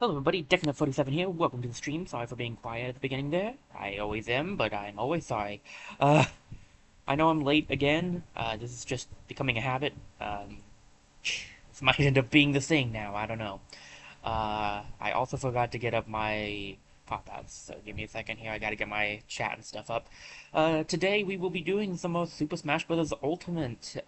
Hello everybody, Decknut47 here. Welcome to the stream. Sorry for being quiet at the beginning there. I always am, but I'm always sorry. Uh, I know I'm late again. This is just becoming a habit. This might end up being the thing now. I don't know. I also forgot to get up my pop-outs, so give me a second here. I gotta get my chat and stuff up. Today we will be doing some more Super Smash Bros. Ultimate.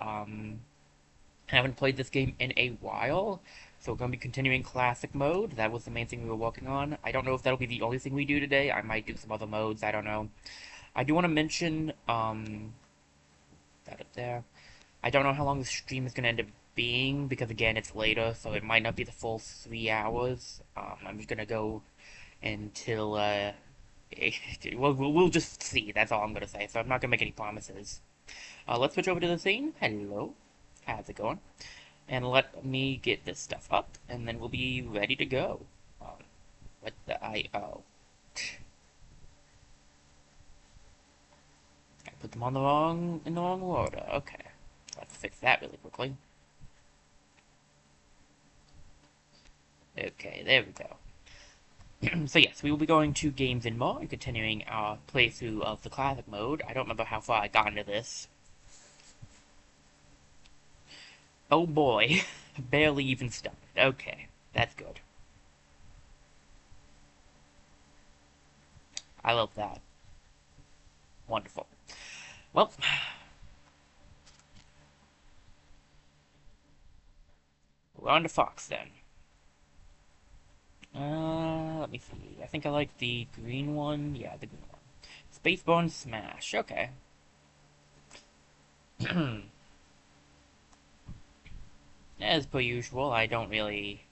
Haven't played this game in a while, so we're going to be continuing classic mode. That was the main thing we were working on. I don't know if that'll be the only thing we do today. I might do some other modes. I don't know. I do want to mention that up there. I don't know how long the stream is going to end up being because again it's later, so it might not be the full 3 hours. I'm just gonna go until we'll just see. That's all I'm gonna say. So I'm not gonna make any promises. Let's switch over to the scene. Hello, how's it going? And let me get this stuff up, and then we'll be ready to go. What the I-O? I put them on in the wrong order. Okay, let's fix that really quickly. Okay, there we go. So yes, we will be going to games and more and continuing our playthrough of the classic mode. I don't remember how far I got into this. Oh boy, barely even started. Okay, that's good. I love that. Wonderful. Well, we're on to Fox then. Let me see. I think I like the green one. Yeah, the green one. Spaceborne Smash. Okay. As per usual, I don't really...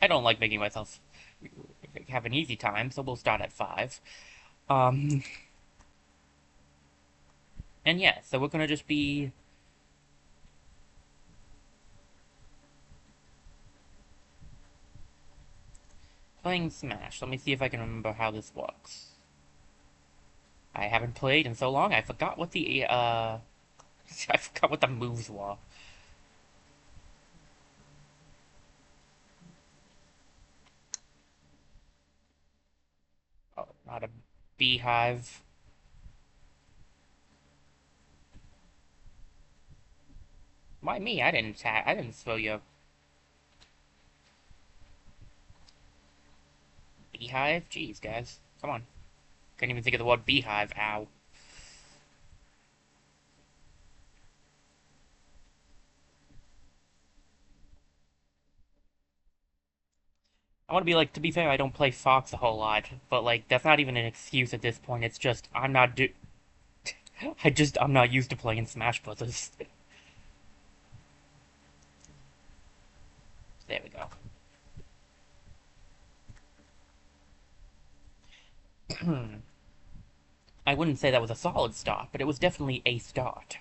I don't like making myself have an easy time, so we'll start at 5. Um, and yeah, so we're gonna just be... playing Smash. Let me see if I can remember how this works. I haven't played in so long, I forgot what the, I forgot what the moves were. Oh, not a beehive. Why me? I didn't throw you a beehive? Jeez, guys. Come on. Couldn't even think of the word beehive. Ow. I want to be like, to be fair, I don't play Fox a whole lot, but like, that's not even an excuse at this point. It's just, I'm not used to playing Smash Brothers. There we go. I wouldn't say that was a solid start, but it was definitely a start.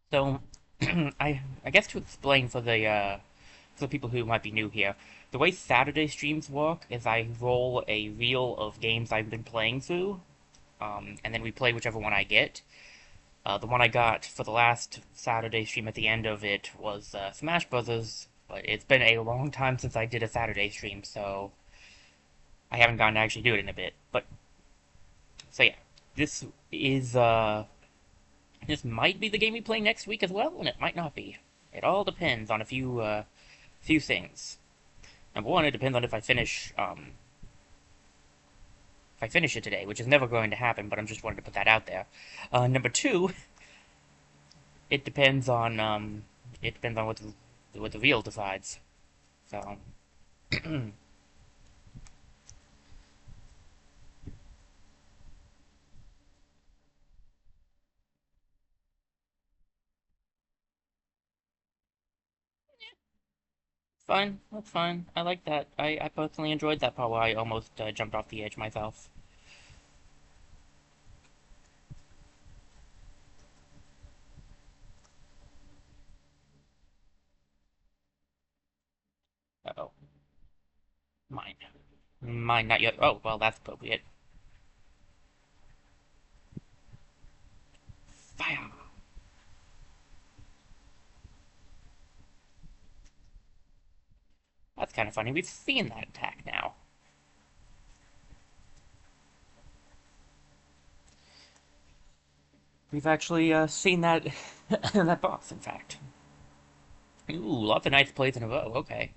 So, I guess to explain for the people who might be new here, the way Saturday streams work is I roll a reel of games I've been playing through, and then we play whichever one I get. The one I got for the last Saturday stream at the end of it was Smash Brothers, but it's been a long time since I did a Saturday stream, so I haven't gotten to actually do it in a bit. But so yeah, this is this might be the game we play next week as well, and it might not be. It all depends on a few things. Number one, it depends on if I finish it today, which is never going to happen, but I'm just wanting to put that out there. Number two, it depends on what the real decides. So fine, that's fine. I like that. I personally enjoyed that part where I almost jumped off the edge myself. Uh-oh. Mine. Mine, not yet. Oh, well, that's appropriate. Fire! That's kind of funny. We've seen that attack now. We've actually seen that that boss, in fact. Ooh, lots of nice plays in a row. Okay.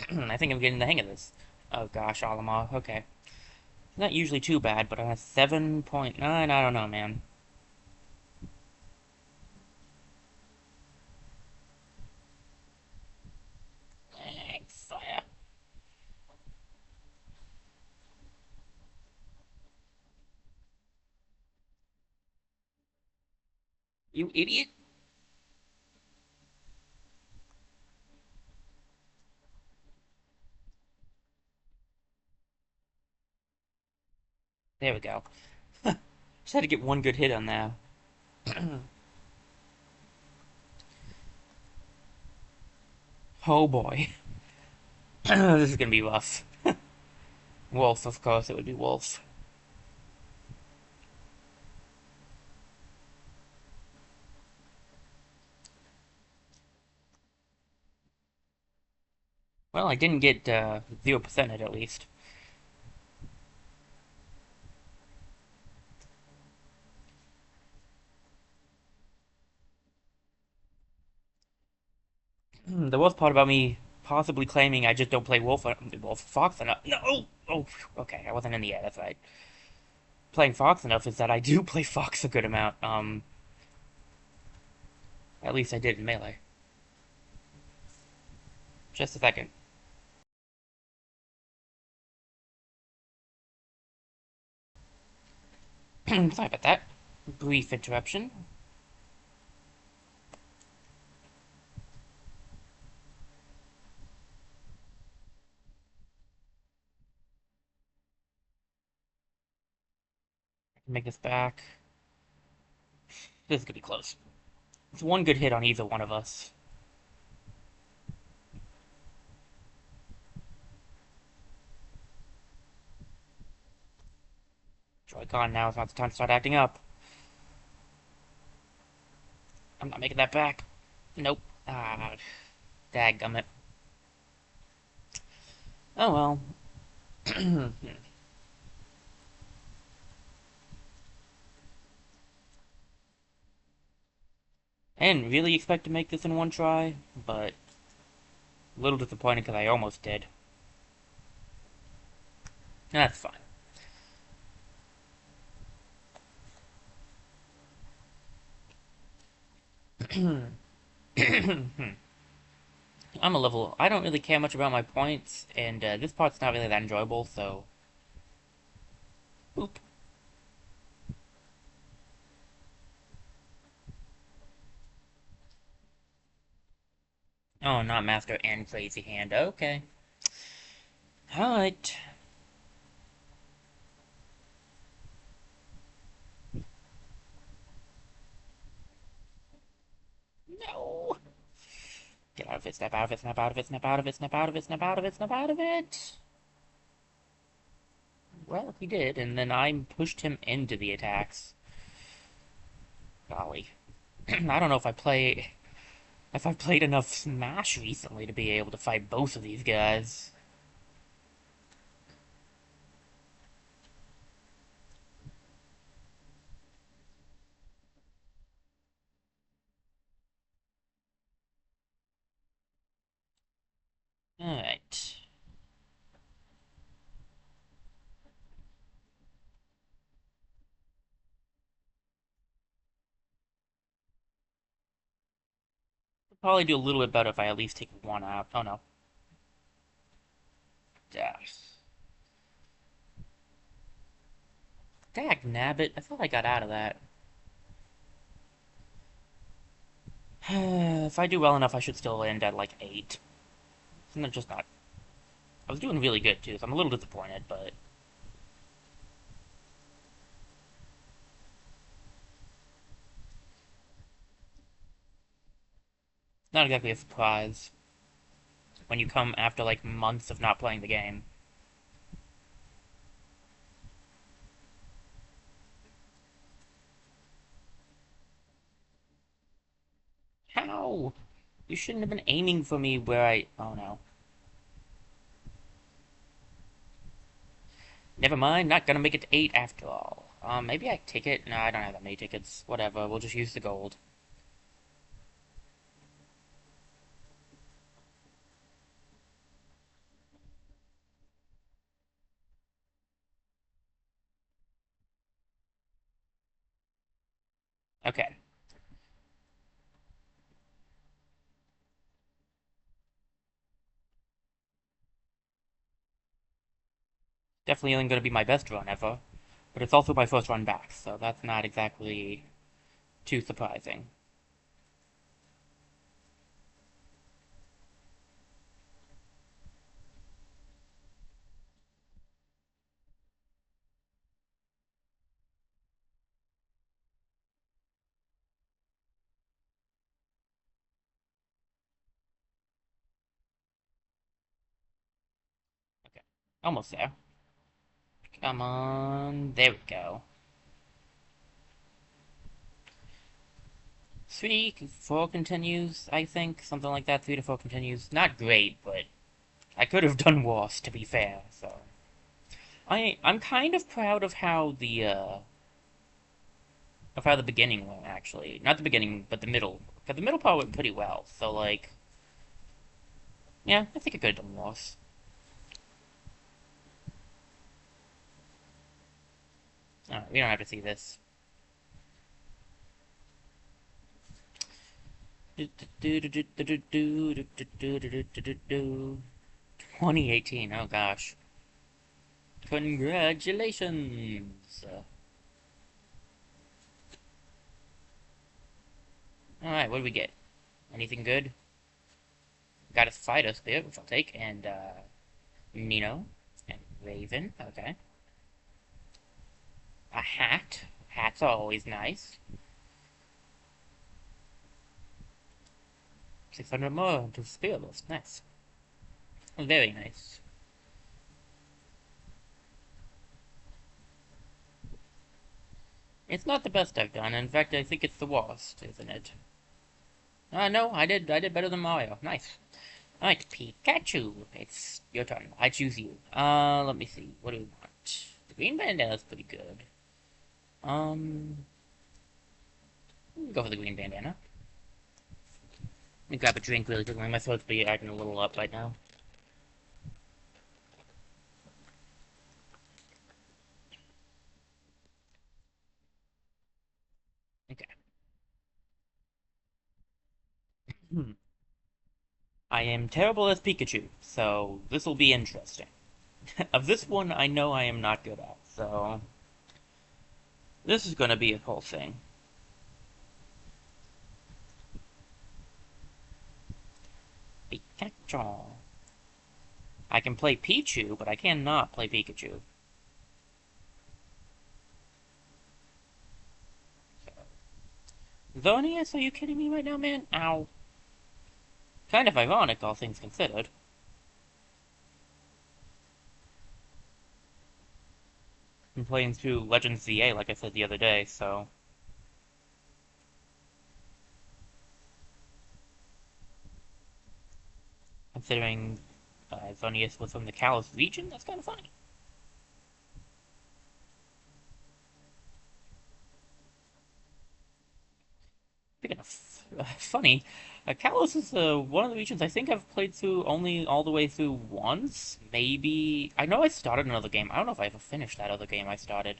I think I'm getting the hang of this. Oh gosh, Alama. Okay. Not usually too bad, but on a 7.9, I don't know, man. Fire. You idiot. There we go. Just had to get one good hit on that. Oh boy. This is gonna be rough. Wolf, of course, it would be Wolf. Well, I didn't get 0% it at least. The worst part about me possibly claiming I just don't play Wolf Fox enough. No! Oh, okay, I wasn't in the air, that's right. Playing Fox enough is that I do play Fox a good amount. At least I did in Melee. Just a second. Sorry about that. Brief interruption. Make this back. This is gonna be close. It's one good hit on either one of us. Joy-Con, now is not the time to start acting up. I'm not making that back. Nope. Ah, dadgummit. Oh well. I didn't really expect to make this in one try, but a little disappointed because I almost did. That's fine. I'm a level. I don't really care much about my points, and this part's not really that enjoyable, so. Boop. Oh, not Master and Crazy Hand. Okay. Alright. No! Get out of it, snap out of it, snap out of it, snap out of it, snap out of it, snap out of it, snap out of it! Well, he did, and then I pushed him into the attacks. Golly. I don't know if I've played enough Smash recently to be able to fight both of these guys. Alright. Probably do a little bit better if I at least take one out. Oh no. Yes. Dag nabbit. I thought I got out of that. If I do well enough, I should still end at like 8. It's just not. I was doing really good too, so I'm a little disappointed, but not exactly a surprise when you come after like months of not playing the game. How? You shouldn't have been aiming for me where I... Oh, no. Never mind, not gonna make it to 8 after all. Maybe I take it? No, I don't have that many tickets. Whatever, we'll just use the gold. Okay. Definitely only gonna be my best run ever. But it's also my first run back, so that's not exactly too surprising. Okay. Almost there. Come on. There we go. 3, 4 continues, I think. Something like that. 3 to 4 continues. Not great, but I could have done worse, to be fair, so. I'm kind of proud of how the beginning went, actually. Not the beginning, but the middle. Because the middle part went pretty well, so, like, yeah, I think I could have done worse. Alright, we don't have to see this. 2018, oh gosh. Congratulations! Alright, what do we get? Anything good? Got a Fido Spear, which I'll take, and, Nino, and Raven, okay. A hat. Hats are always nice. 600 more to the Spear list, nice. Very nice. It's not the best I've done. In fact, I think it's the worst, isn't it? No, I did better than Mario. Nice. Alright, Pikachu. It's your turn. I choose you. Let me see. What do we want? The green bandana's pretty good. Go for the green bandana. Let me grab a drink really quickly. My throat's be acting a little up right now. Okay. Hmm. I am terrible as Pikachu, so this will be interesting. Of this one, I know I am not good at, so this is gonna be a whole thing. Pikachu. I can play Pichu, but I cannot play Pikachu. Zonius, are you kidding me right now, man? Ow. Kind of ironic, all things considered. I'm playing through Legends ZA, like I said the other day, so... Considering Zonius was from the Kalos region, that's kind of funny. Speaking of funny, Kalos is one of the regions I think I've played through only all the way through once. Maybe... I know I started another game. I don't know if I ever finished that other game I started.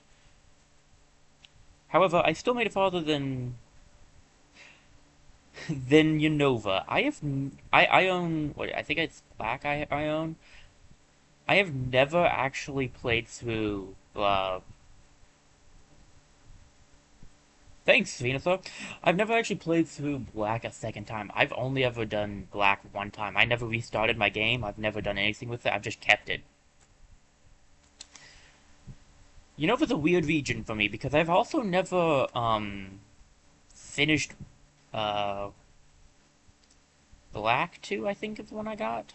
However, I still made it farther than Unova. I own what I think it's Black I own. I have never actually played through thanks, Venusaur. I've never actually played through Black a second time. I've only ever done Black one time. I never restarted my game. I've never done anything with it. I've just kept it. Unova's a weird region for me because I've also never finished uh Black 2, I think is the one I got.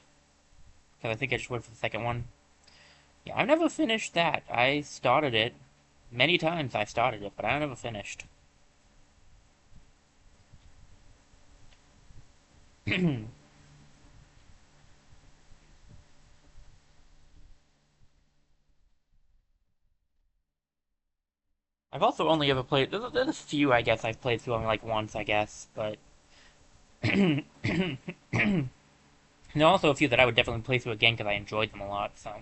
Because I think I just went for the second one. Yeah, I've never finished that. I started it. Many times I started it, but I never finished. I've also only ever played. There's a few, I guess, I've played through only like once, I guess, but there are also a few that I would definitely play through again because I enjoyed them a lot. So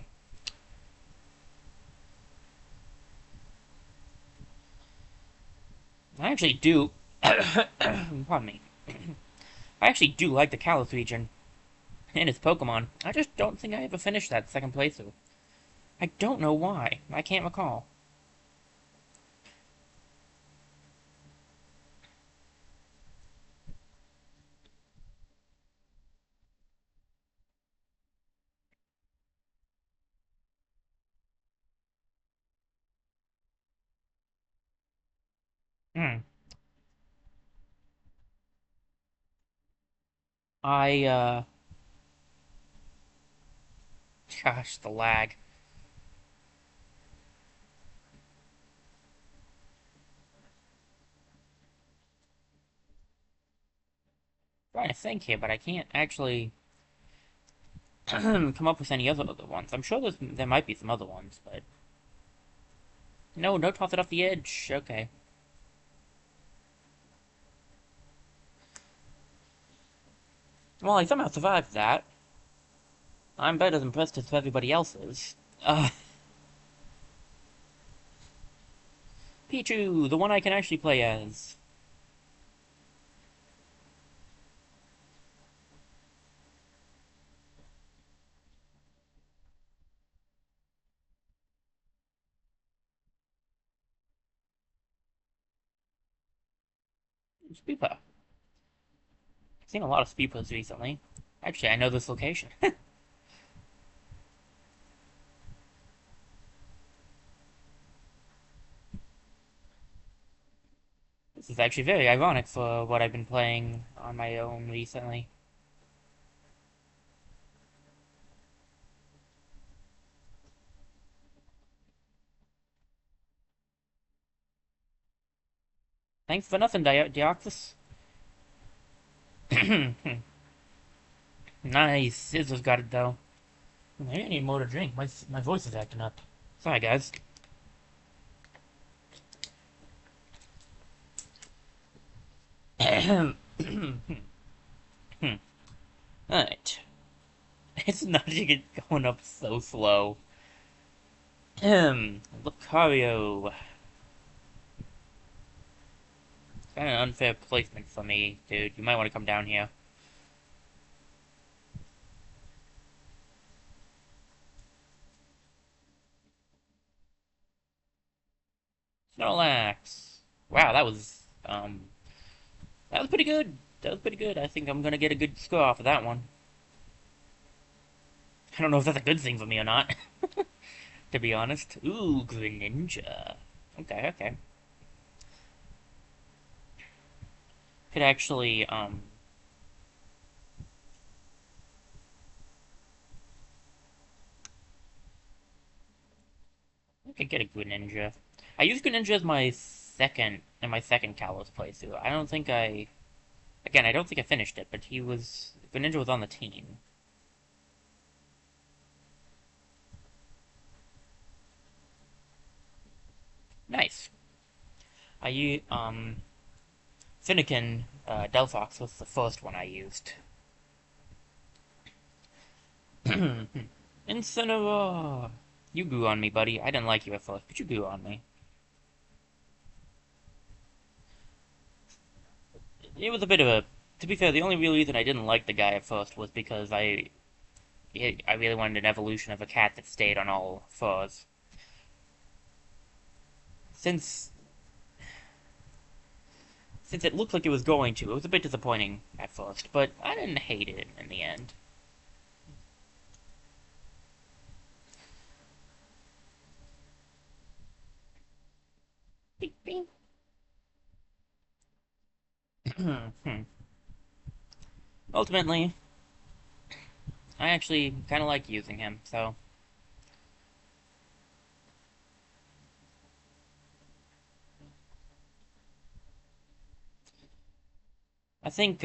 I actually do. Pardon me. I actually do like the Kalos region and its Pokemon. I just don't think I ever finished that second playthrough. I don't know why. I can't recall. Hmm. I gosh, the lag. I'm trying to think here, but I can't actually come up with any other ones. I'm sure there might be some other ones, but no, no, toss it off the edge. Okay. Well, I somehow survived that. I'm about as impressed as everybody else is. Pichu, the one I can actually play as. Speeper. I've seen a lot of Speepers recently. Actually, I know this location. This is actually very ironic for what I've been playing on my own recently. Thanks for nothing, Deoxys. Nice. Scissors got it, though. Maybe I need more to drink. My voice is acting up. Sorry, guys. Alright. It's not even going up so slow. Lucario. Kind of unfair placement for me, dude. You might want to come down here. Snorlax. Wow, that was pretty good. That was pretty good. I think I'm gonna get a good score off of that one. I don't know if that's a good thing for me or not, to be honest. Ooh, Greninja. Okay, okay. Could actually, I could get a Greninja. I used Greninja as my second Kalos playthrough. Again, I don't think I finished it, but Greninja was on the team. Nice. Finnegan, Delphox was the first one I used. Incineroar! You grew on me, buddy. I didn't like you at first, but you grew on me. It was a bit of a... To be fair, the only real reason I didn't like the guy at first was because I really wanted an evolution of a cat that stayed on all fours. Since since it looked like it was going to, it was a bit disappointing at first, but I didn't hate it in the end. Ultimately, I actually kind of like using him, so I think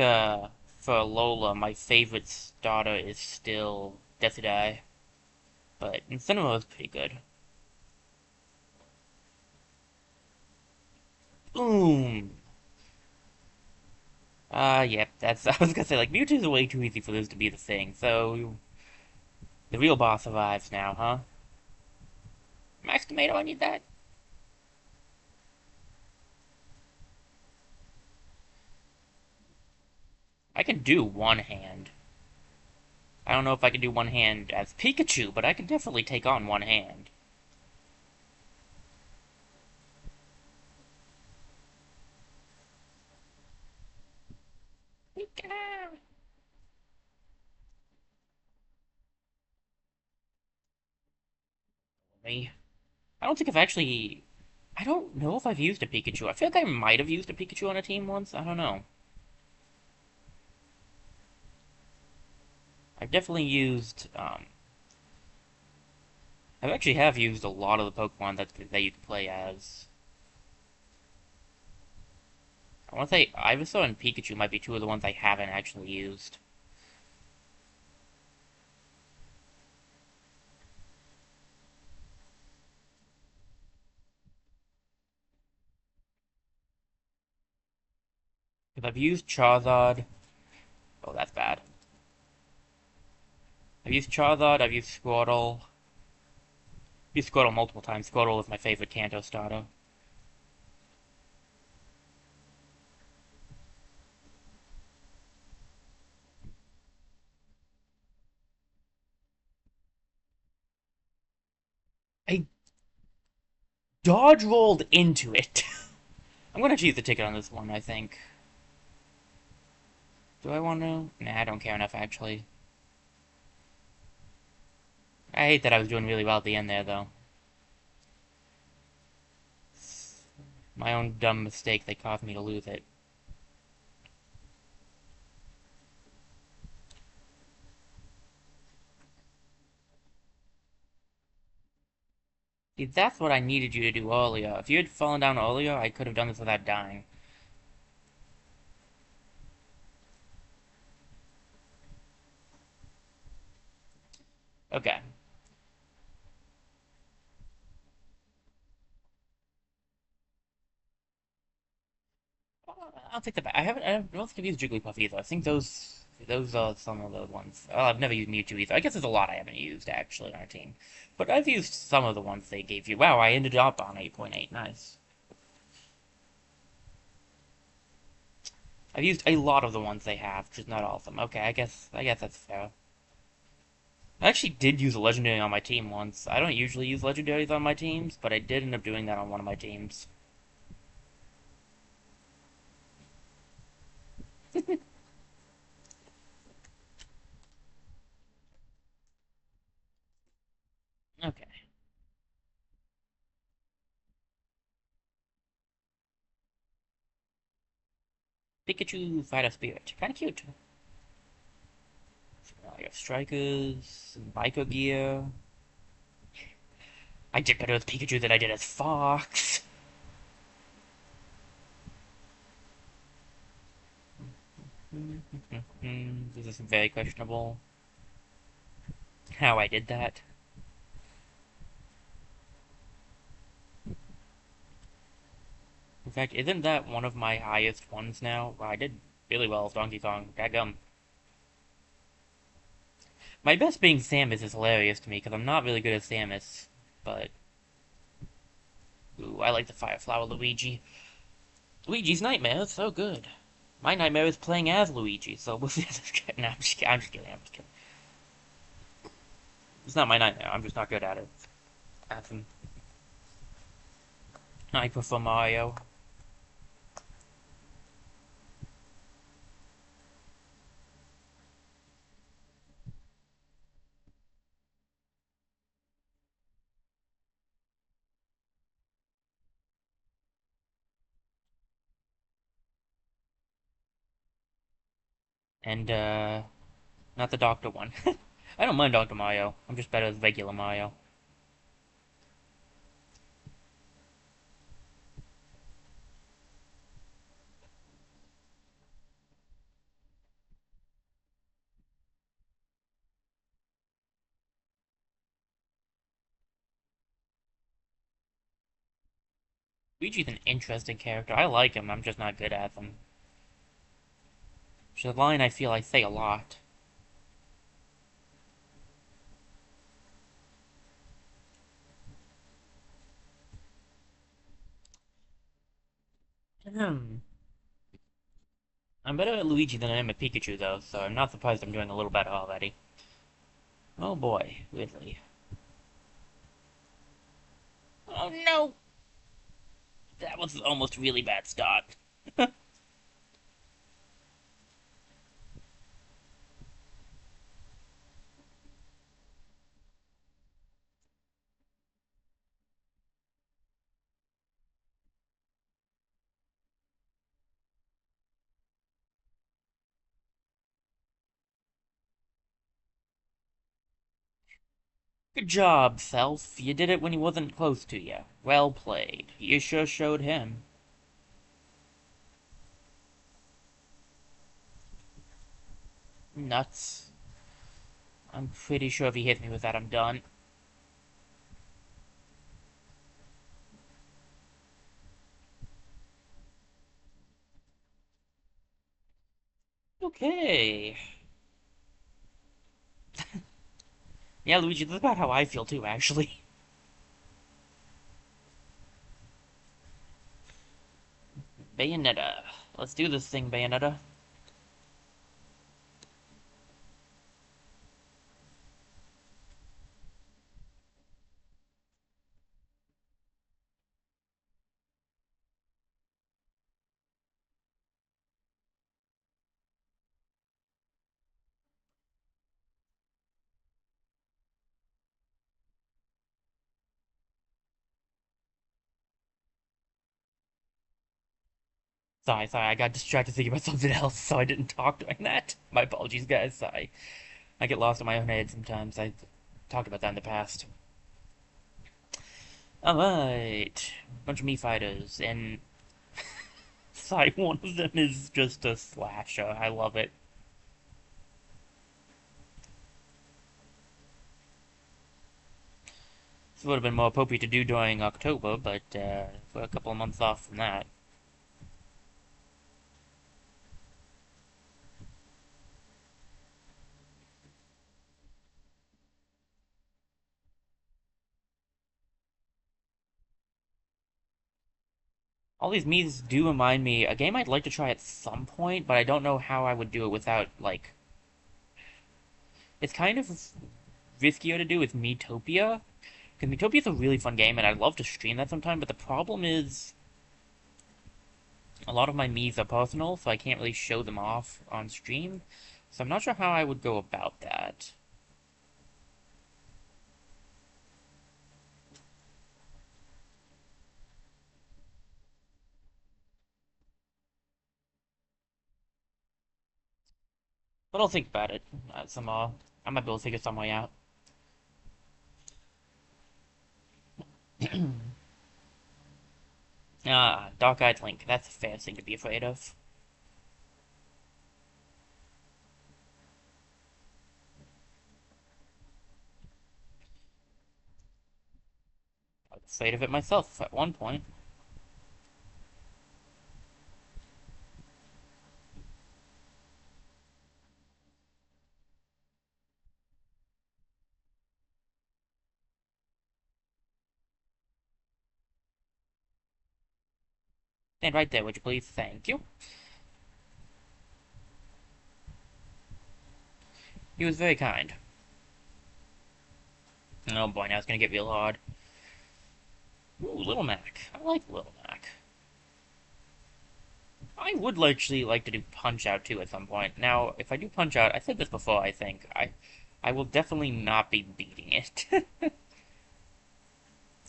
For Lola, my favorite starter is still Deathly, but Cinema is pretty good. Boom! Yep, that's. I was gonna say, like, Mewtwo's way too easy for this to be the thing, so. The real boss arrives now, huh? Max Tomato, I need that. I can do one hand. I don't know if I can do one hand as Pikachu, but I can definitely take on one hand. Pika! Me. I don't think I've actually. I don't know if I've used a Pikachu. I feel like I might have used a Pikachu on a team once. I don't know. I've definitely used. I actually have used a lot of the Pokemon that you can play as. I want to say Ivysaur and Pikachu might be two of the ones I haven't actually used. Because I've used Charizard. Oh, that's bad. I've used Charizard, I've used Squirtle. I've used Squirtle multiple times. Squirtle is my favorite Kanto starter. I dodge rolled into it. I'm gonna choose the ticket on this one, I think. Do I want to? Nah, I don't care enough, actually. I hate that I was doing really well at the end there, though. My own dumb mistake that caused me to lose it. See, that's what I needed you to do earlier. If you had fallen down earlier, I could have done this without dying. Okay. I'll take that back. I don't think I've used Jigglypuff either. I think those are some of the ones. Oh, I've never used Mewtwo either. I guess there's a lot I haven't used actually on our team, but I've used some of the ones they gave you. Wow, I ended up on 8.8. Nice. I've used a lot of the ones they have, just not all of them. Okay, I guess that's fair. I actually did use a legendary on my team once. I don't usually use legendaries on my teams, but I did end up doing that on one of my teams. Okay. Pikachu Fighter Spirit. Kinda cute. I have Strikers, Biker Gear. I did better with Pikachu than I did as Fox. This is very questionable. How I did that. In fact, isn't that one of my highest ones now? Well, I did really well as Donkey Kong. Dadgum. My best being Samus is hilarious to me because I'm not really good at Samus. But, ooh, I like the Fire Flower Luigi. Luigi's Nightmare is so good. My nightmare is playing as Luigi, so we'll see. No, I'm just kidding. I'm just kidding. I'm just kidding. It's not my nightmare. I'm just not good at it. I prefer Mario. And, not the Doctor one. I don't mind Dr. Mario. I'm just better with regular Mario. Luigi's an interesting character. I like him, I'm just not good at them. Which is a line I feel I say a lot. Hmm. I'm better at Luigi than I am at Pikachu, though, so I'm not surprised I'm doing a little better already. Oh boy, weirdly. Oh no! That was almost a really bad start. Good job, Self. You did it when he wasn't close to you. Well played. You sure showed him. Nuts. I'm pretty sure if he hits me with that, I'm done. Okay. Yeah, Luigi, that's about how I feel too, actually. Bayonetta. Let's do this thing, Bayonetta. Sorry, I got distracted thinking about something else, so I didn't talk during that. My apologies, guys. Sorry. I get lost in my own head sometimes. I talked about that in the past. Alright. Bunch of me fighters, and sorry, one of them is just a slasher. I love it. This would have been more appropriate to do during October, but we're a couple of months off from that. All these Mii's do remind me a game I'd like to try at some point, but I don't know how I would do it without, like, it's kind of riskier to do with Miitopia. Because Miitopia's a really fun game, and I'd love to stream that sometime, but the problem is a lot of my Mii's are personal, so I can't really show them off on stream. So I'm not sure how I would go about that. But I'll think about it. I might be able to figure some way out. Ah, Dark-Eyed Link. That's a fair thing to be afraid of. I was afraid of it myself at one point. Stand right there, would you please? Thank you. He was very kind. Oh boy, now it's gonna get real hard. Ooh, Little Mac. I like Little Mac. I would actually like to do Punch Out too at some point. Now, if I do Punch Out, I said this before, I think, I will definitely not be beating it.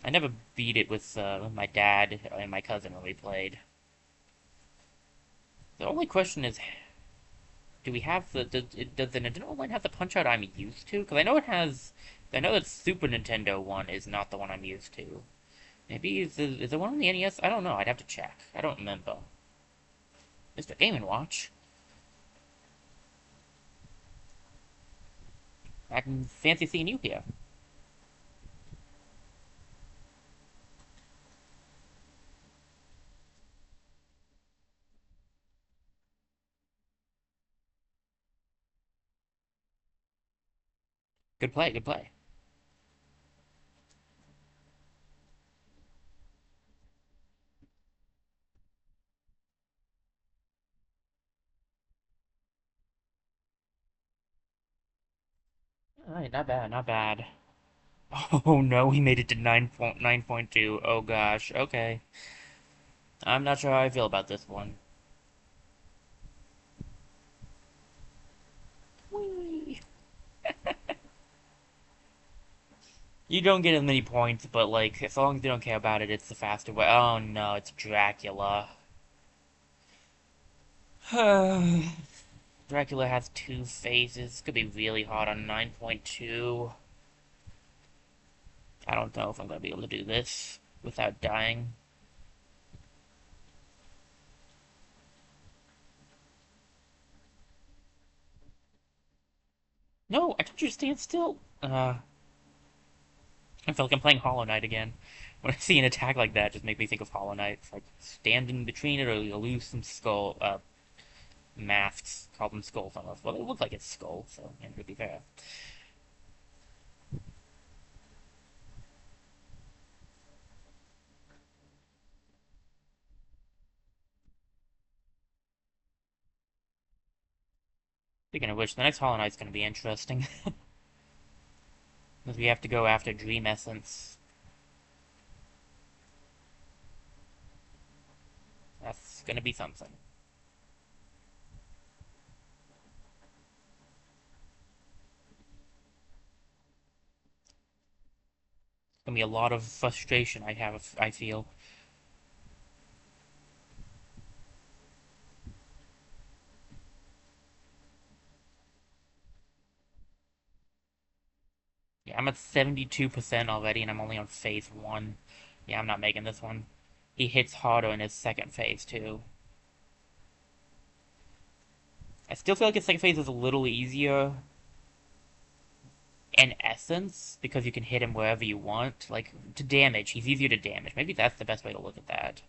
I never beat it with my dad and my cousin when we played. The only question is, do we have does the Nintendo Online have the Punch Out I'm used to? Because I know it has. I know that Super Nintendo one is not the one I'm used to. Maybe is there one on the NES? I don't know. I'd have to check. I don't remember. Mr. Game and Watch. I can fancy seeing you here. Good play, good play. All right, not bad, not bad. Oh no, he made it to 9.9.2. Oh gosh, okay. I'm not sure how I feel about this one. Whee! You don't get as many points, but like, as long as you don't care about it, it's the faster way. Oh no, it's Dracula. Dracula has two phases. Could be really hard on 9.2. I don't know if I'm gonna be able to do this without dying. No, I told you to stand still. I feel like I'm playing Hollow Knight again. When I see an attack like that, just make me think of Hollow Knight. It's like stand in between it, or you'll lose some masks. Call them skulls almost. Well, they look like it's skull, so yeah, to be fair. Speaking of which, the next Hollow Knight's gonna be interesting. Because we have to go after Dream Essence. That's gonna be something. It's gonna be a lot of frustration I feel. Yeah, I'm at 72% already, and I'm only on phase 1. Yeah, I'm not making this one. He hits harder in his second phase, too. I still feel like his second phase is a little easier in essence, because you can hit him wherever you want. Like, to damage, he's easier to damage. Maybe that's the best way to look at that.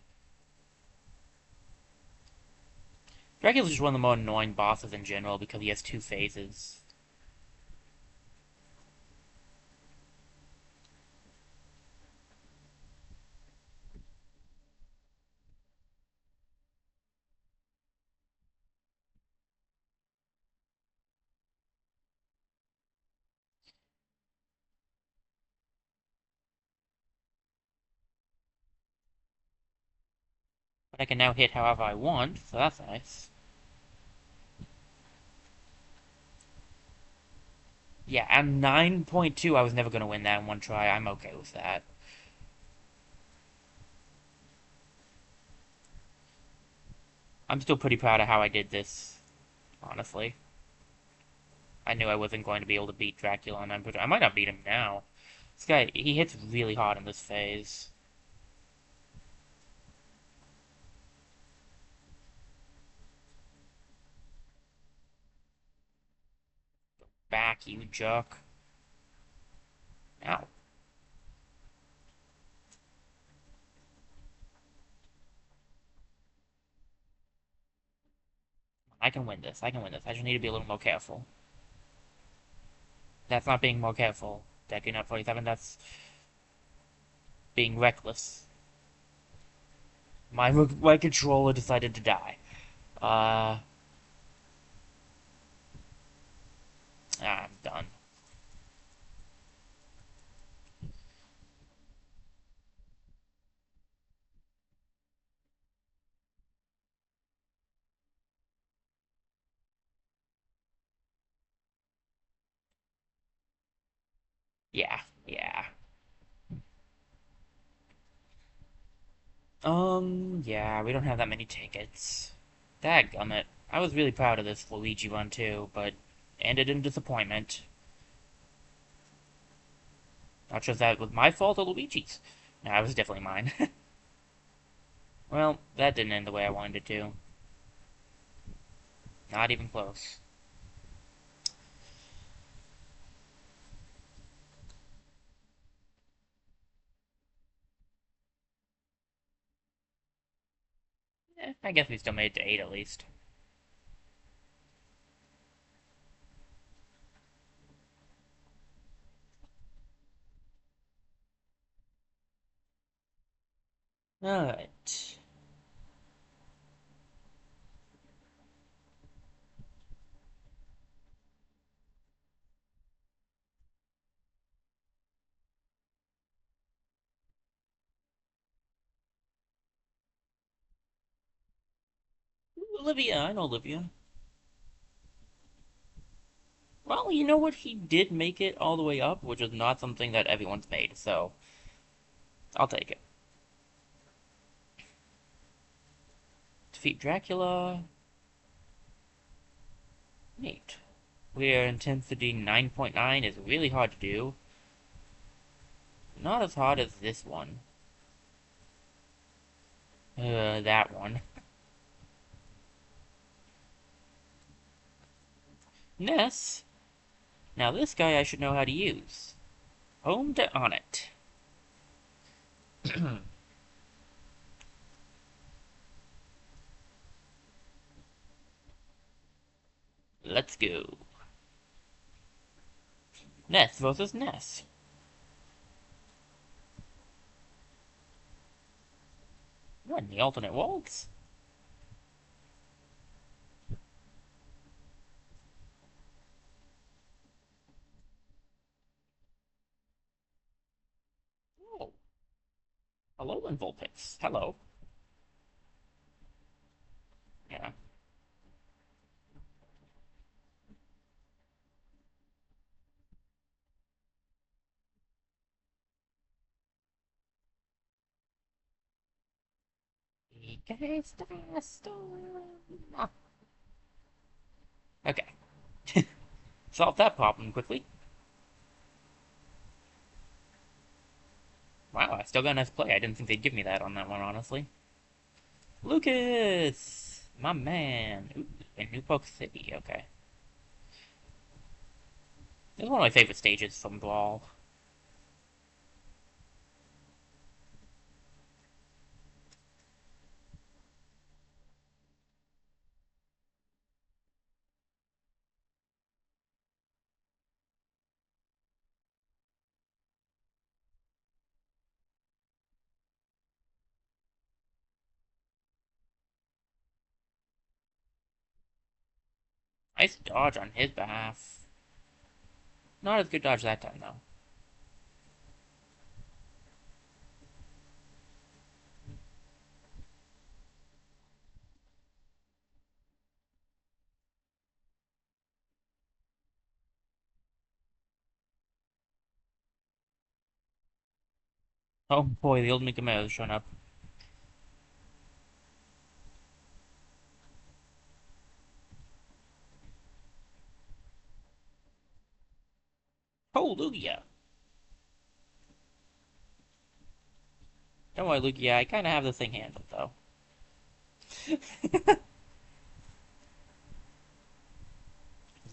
Dracula's just one of the more annoying bosses in general, because he has two phases. But I can now hit however I want, so that's nice. Yeah, at 9.2, I was never going to win that in one try. I'm okay with that. I'm still pretty proud of how I did this, honestly. I knew I wasn't going to be able to beat Dracula, and I might not beat him now. This guy, he hits really hard in this phase. Back, you jerk. Ow. I can win this. I can win this. I just need to be a little more careful. That's not being more careful. Deku Nut 47, that's being reckless. My controller decided to die. Uh, I'm done. Yeah, yeah. Yeah, we don't have that many tickets. Dadgummit. I was really proud of this Luigi run too, but ended in disappointment. Not sure if that was my fault or Luigi's. No, it was definitely mine. Well, that didn't end the way I wanted it to. Not even close. I guess we still made it to 8 at least. Alright. Olivia, I know Olivia. Well, you know what? He did make it all the way up, which is not something that everyone's made, so I'll take it. Defeat Dracula. Neat. Where intensity 9.9 is really hard to do. Not as hard as this one. That one. Ness. Now this guy I should know how to use. Home to on it. Let's go. Ness versus Ness. What, in the alternate worlds? Oh, hello, Invulpix. Hello. Yeah. Okay. Solve that problem quickly. Wow, I still got a nice play. I didn't think they'd give me that on that one, honestly. Lucas! My man. Ooh, in New Poke City, okay. This is one of my favorite stages from Brawl. Nice dodge on his behalf. Not as good dodge that time, though. Oh boy, the old Mickey Mouse showing up. Oh, Lugia! Don't worry, Lugia, I kinda have this thing handled, though.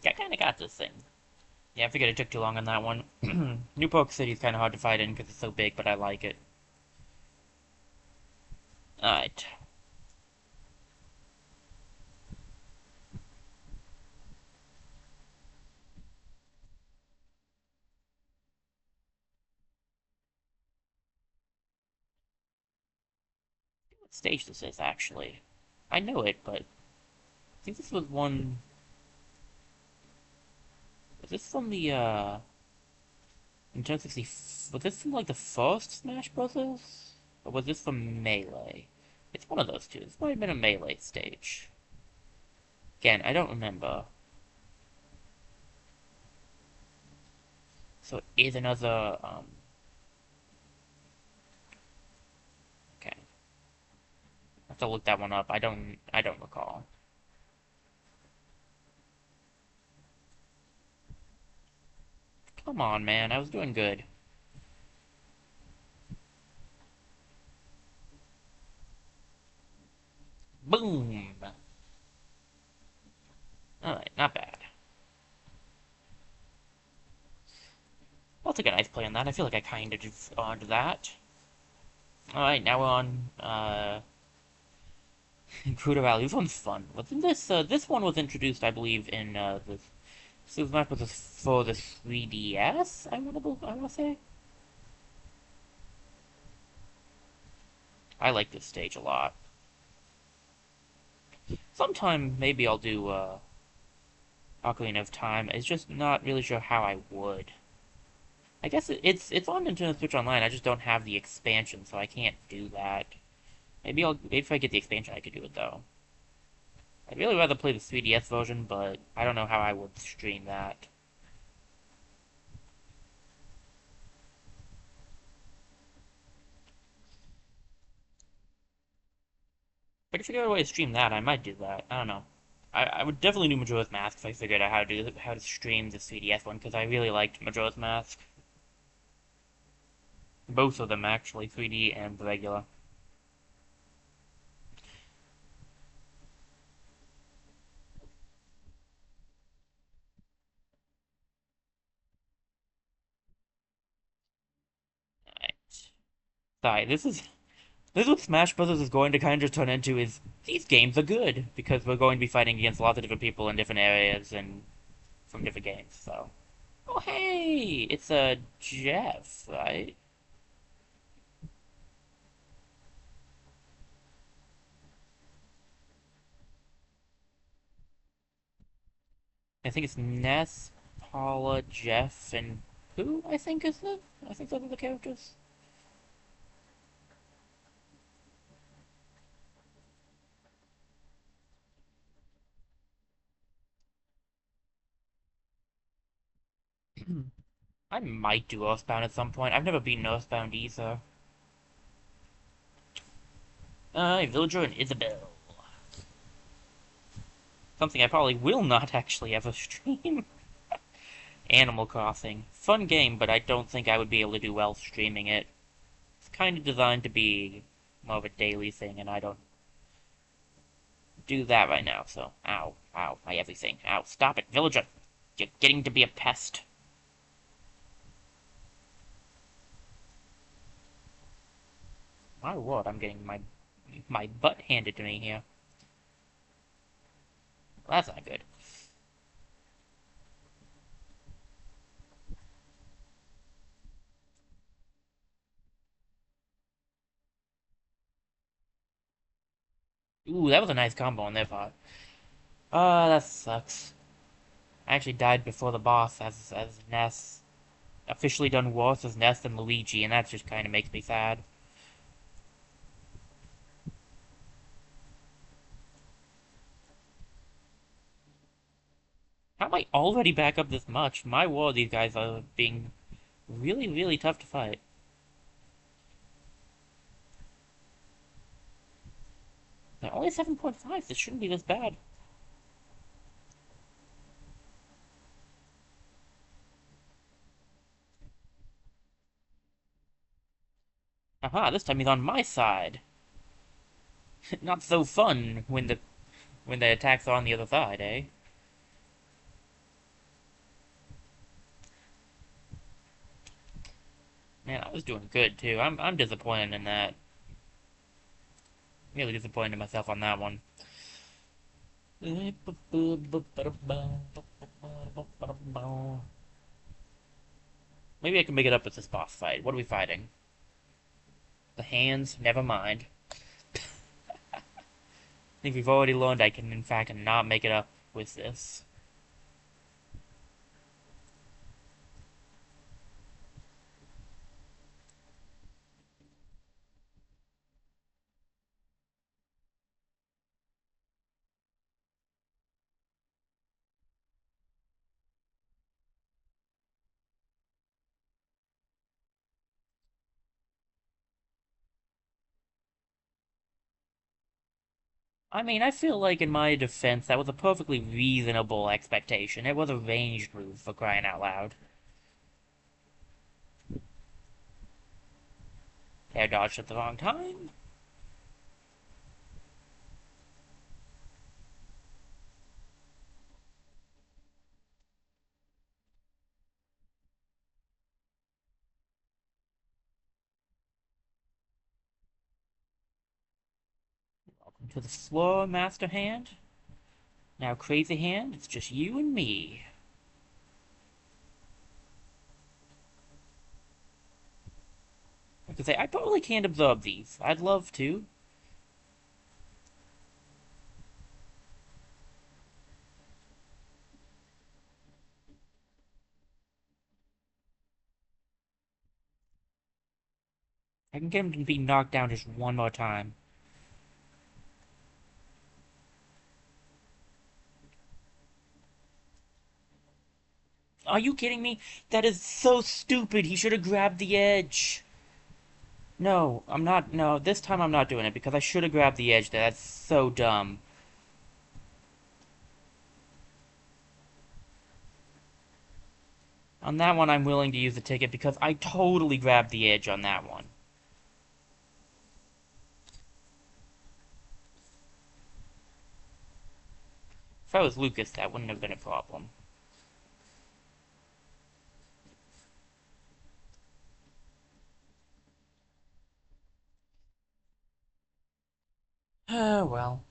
I kinda got this thing. Yeah, I figured it took too long on that one. New Poke City's kinda hard to fight in because it's so big, but I like it. Alright. What stage this is, actually? I know it, but I think this was one... Was this from the, Nintendo 60... Was this from, like, the first Smash Bros.? Or was this from Melee? It's one of those two. This might have been a Melee stage. Again, I don't remember. So it is another, okay. I have to look that one up. I don't recall. Come on, man. I was doing good. Boom! Alright, not bad. I'll take a nice play on that. I feel like I kind of earned that. Alright, now we're on, Intruder Valley. This one's fun. Wasn't this, this one was introduced, I believe, in, the Super Smash Bros. For the 3DS, I wanna say? I like this stage a lot. Sometime maybe I'll do Ocarina of Time. It's just not really sure how I would. I guess it's on Nintendo Switch Online. I just don't have the expansion, so I can't do that. Maybe if I get the expansion, I could do it though. I'd really rather play the 3DS version, but I don't know how I would stream that. If I could figure out a way to stream that, I might do that. I don't know. I would definitely do Majora's Mask if I figured out how to stream the 3DS one, because I really liked Majora's Mask. Both of them actually, 3D and the regular. Alright. Sorry, this is what Smash Brothers is going to kind of turn into is these games are good because we're going to be fighting against lots of different people in different areas and from different games. So, oh hey, it's a Jeff, right? I think it's Ness, Paula, Jeff, and who I think is the I think those are the characters. I might do Earthbound at some point. I've never beaten Earthbound either. Villager and Isabelle. Something I probably will not actually ever stream. Animal Crossing. Fun game, but I don't think I would be able to do well streaming it. It's kind of designed to be more of a daily thing, and I don't do that right now, so. Ow, ow, my everything. Ow, stop it, Villager! You're getting to be a pest. My lord, I'm getting my butt handed to me here. Well, that's not good. Ooh, that was a nice combo on their part. That sucks. I actually died before the boss as Ness. Officially done worse as Ness than Luigi, and that just kind of makes me sad. How am I already back up this much? My word, these guys are being really, really tough to fight. They're only 7.5. This shouldn't be this bad. Aha, this time he's on my side. Not so fun when the attacks are on the other side, eh? Man, I was doing good too. I'm disappointed in that. Really disappointed in myself on that one. Maybe I can make it up with this boss fight. What are we fighting? The hands? Never mind. I think we've already learned I can, in fact, not make it up with this. I mean, I feel like in my defense, that was a perfectly reasonable expectation. It was a ranged move for crying out loud. Air dodged at the wrong time. Welcome to the floor, Master Hand. Now, Crazy Hand, it's just you and me. I could say, I probably can't absorb these. I'd love to. I can get him to be knocked down just one more time. Are you kidding me? That is so stupid. He should have grabbed the edge. No, I'm not. No, this time I'm not doing it because I should have grabbed the edge there. That's so dumb. On that one, I'm willing to use the ticket because I totally grabbed the edge on that one. If I was Lucas, that wouldn't have been a problem. Oh, well.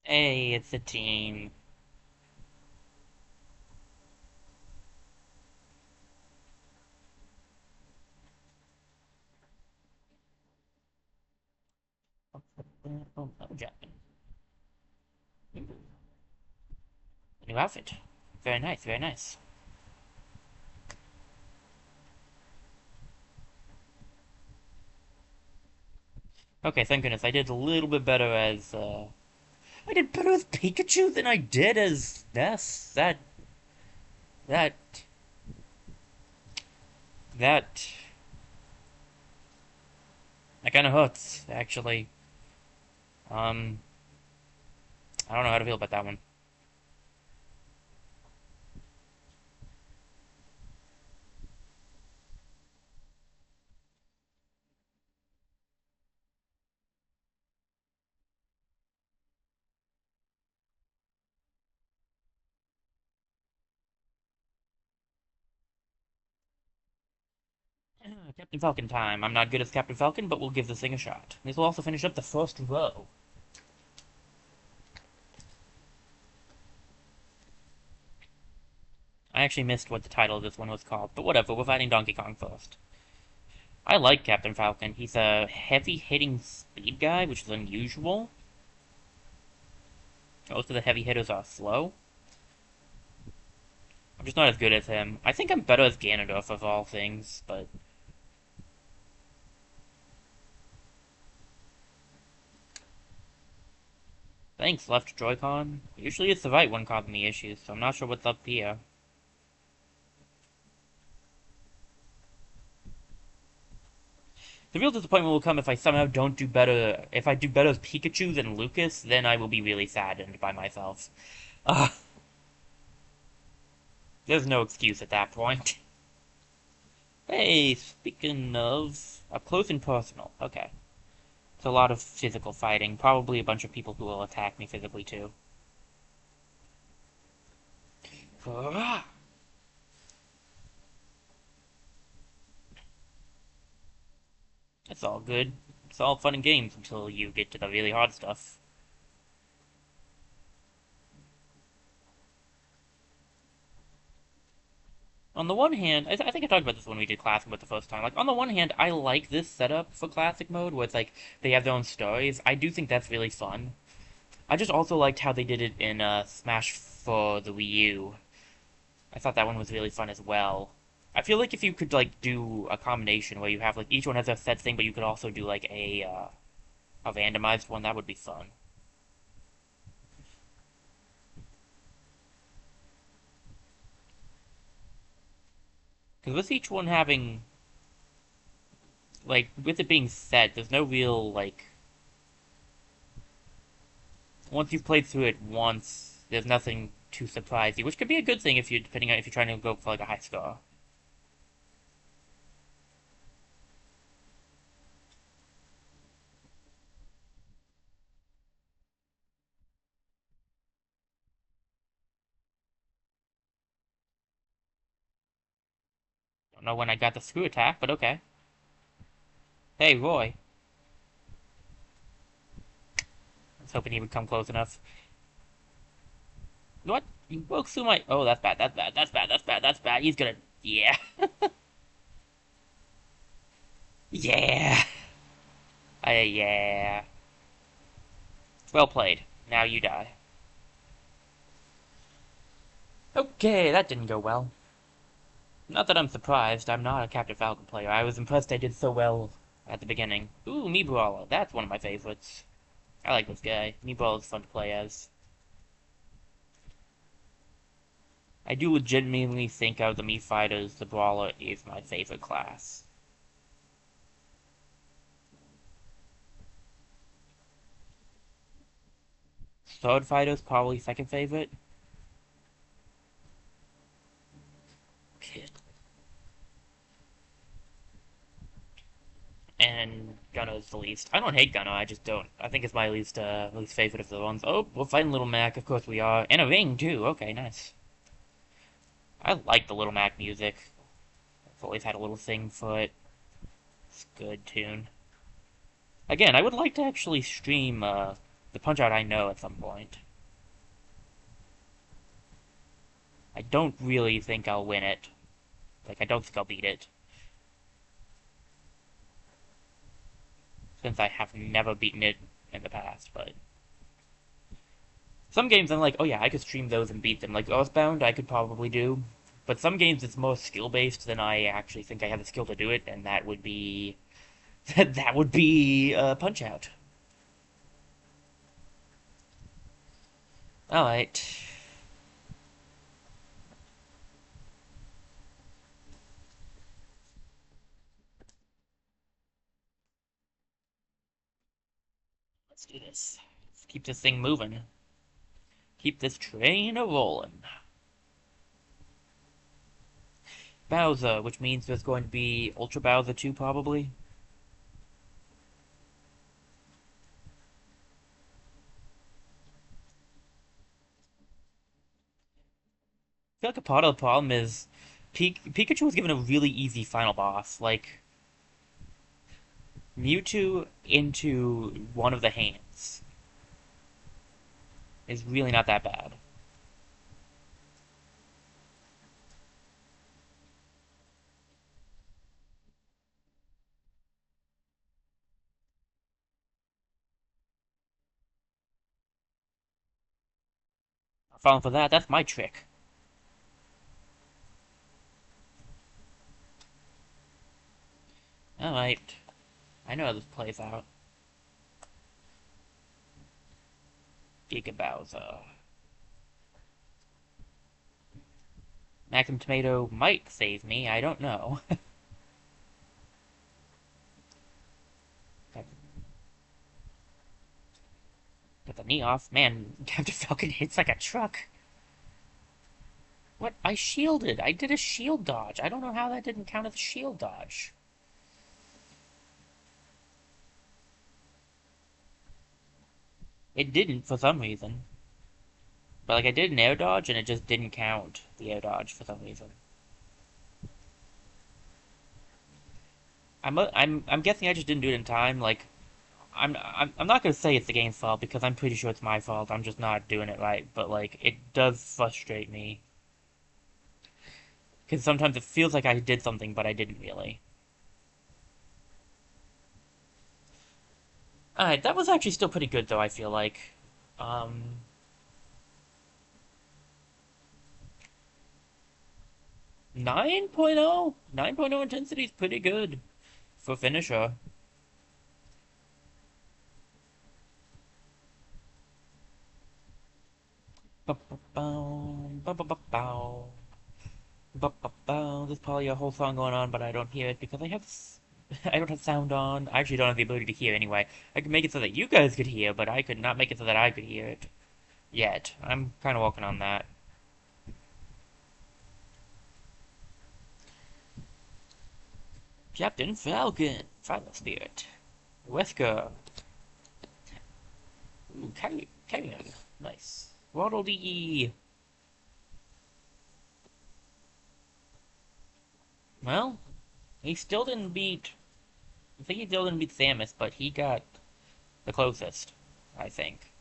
Hey, it's a team. Oh, Jackman. New outfit. Very nice, very nice. Okay, thank goodness. I did a little bit better as, I did better as Pikachu than I did as Ness. That, that, that kinda hurts, actually. Um, I don't know how to feel about that one. Captain Falcon time. I'm not good as Captain Falcon, but we'll give this thing a shot. This will also finish up the first row. I actually missed what the title of this one was called, but whatever, we're fighting Donkey Kong first. I like Captain Falcon. He's a heavy-hitting speed guy, which is unusual. Most of the heavy hitters are slow. I'm just not as good as him. I think I'm better as Ganondorf of all things, but thanks, left Joy-Con. Usually it's the right one causing the issues, so I'm not sure what's up here. The real disappointment will come if I somehow don't do better. If I do better as Pikachu than Lucas, then I will be really saddened by myself. Uh, there's no excuse at that point. Hey, speaking of up close and personal. Okay. It's a lot of physical fighting. Probably a bunch of people who will attack me physically too. Ah, it's all good. It's all fun and games until you get to the really hard stuff. On the one hand, I think I talked about this when we did Classic Mode the first time. Like, on the one hand, I like this setup for Classic Mode, where it's like, they have their own stories. I do think that's really fun. I just also liked how they did it in Smash for the Wii U. I thought that one was really fun as well. I feel like if you could like do a combination where you have like each one has a set thing, but you could also do like a randomized one, that would be fun. Because with each one having like with it being set, there's no real like once you've played through it once, there's nothing to surprise you, which could be a good thing if you depending on if you're trying to go for like a high score. Don't know when I got the screw attack, but okay. Hey, Roy. I was hoping he would come close enough. What? You broke through my... Oh, that's bad, that's bad, that's bad, that's bad, that's bad. He's gonna... Yeah. Yeah. Yeah. Well played. Now you die. Okay, that didn't go well. Not that I'm surprised. I'm not a Captain Falcon player. I was impressed I did so well at the beginning. Ooh, Me Brawler. That's one of my favorites. I like this guy. Me Brawler's fun to play as. I do legitimately think out of the Mii fighters, the Brawler is my favorite class. Sword Fighter's probably second favorite. And Gunner's the least. I don't hate Gunner, I just don't. I think it's my least favorite of the ones. Oh, we're fighting Little Mac, of course we are. And a ring, too. Okay, nice. I like the Little Mac music. I've always had a little thing for it. It's a good tune. Again, I would like to actually stream the Punch-Out I Know at some point. I don't really think I'll win it. Like, I don't think I'll beat it. Since I have never beaten it in the past, but... Some games I'm like, oh yeah, I could stream those and beat them. Like Earthbound, I could probably do. But some games it's more skill-based than I actually think I have the skill to do it, and that would be... that would be Punch-Out. Alright. Let's do this. Let's keep this thing moving. Keep this train a-rolling. Bowser, which means there's going to be Ultra Bowser 2, probably. I feel like a part of the problem is Pikachu was given a really easy final boss. Like, Mewtwo into one of the hands is really not that bad. Falling for that, that's my trick. Alright. I know how this plays out. Giga Bowser. Maximum Tomato might save me, I don't know. Got the knee off. Man, Captain Falcon hits like a truck. What? I shielded. I did a shield dodge. I don't know how that didn't count as a shield dodge. It didn't for some reason. But like I did an air dodge and it just didn't count the air dodge for some reason. I'm guessing I just didn't do it in time. Like I'm not gonna say it's the game's fault because I'm pretty sure it's my fault. I'm just not doing it right. But like it does frustrate me because sometimes it feels like I did something, but I didn't really. Alright, that was actually still pretty good though, I feel like. Um, 9.0? 9.0 intensity is pretty good for finisher. Ba-ba-bow, ba-ba-ba-bow, ba-ba-bow. There's probably a whole song going on, but I don't hear it because I have I don't have sound on. I actually don't have the ability to hear anyway. I could make it so that you guys could hear, but I could not make it so that I could hear it yet. I'm kind of working on that. Captain Falcon, Final Spirit, Wesker, ooh, Carrion, nice. Waddle Dee. Well, he still didn't beat I think he still didn't beat Samus, but he got the closest, I think.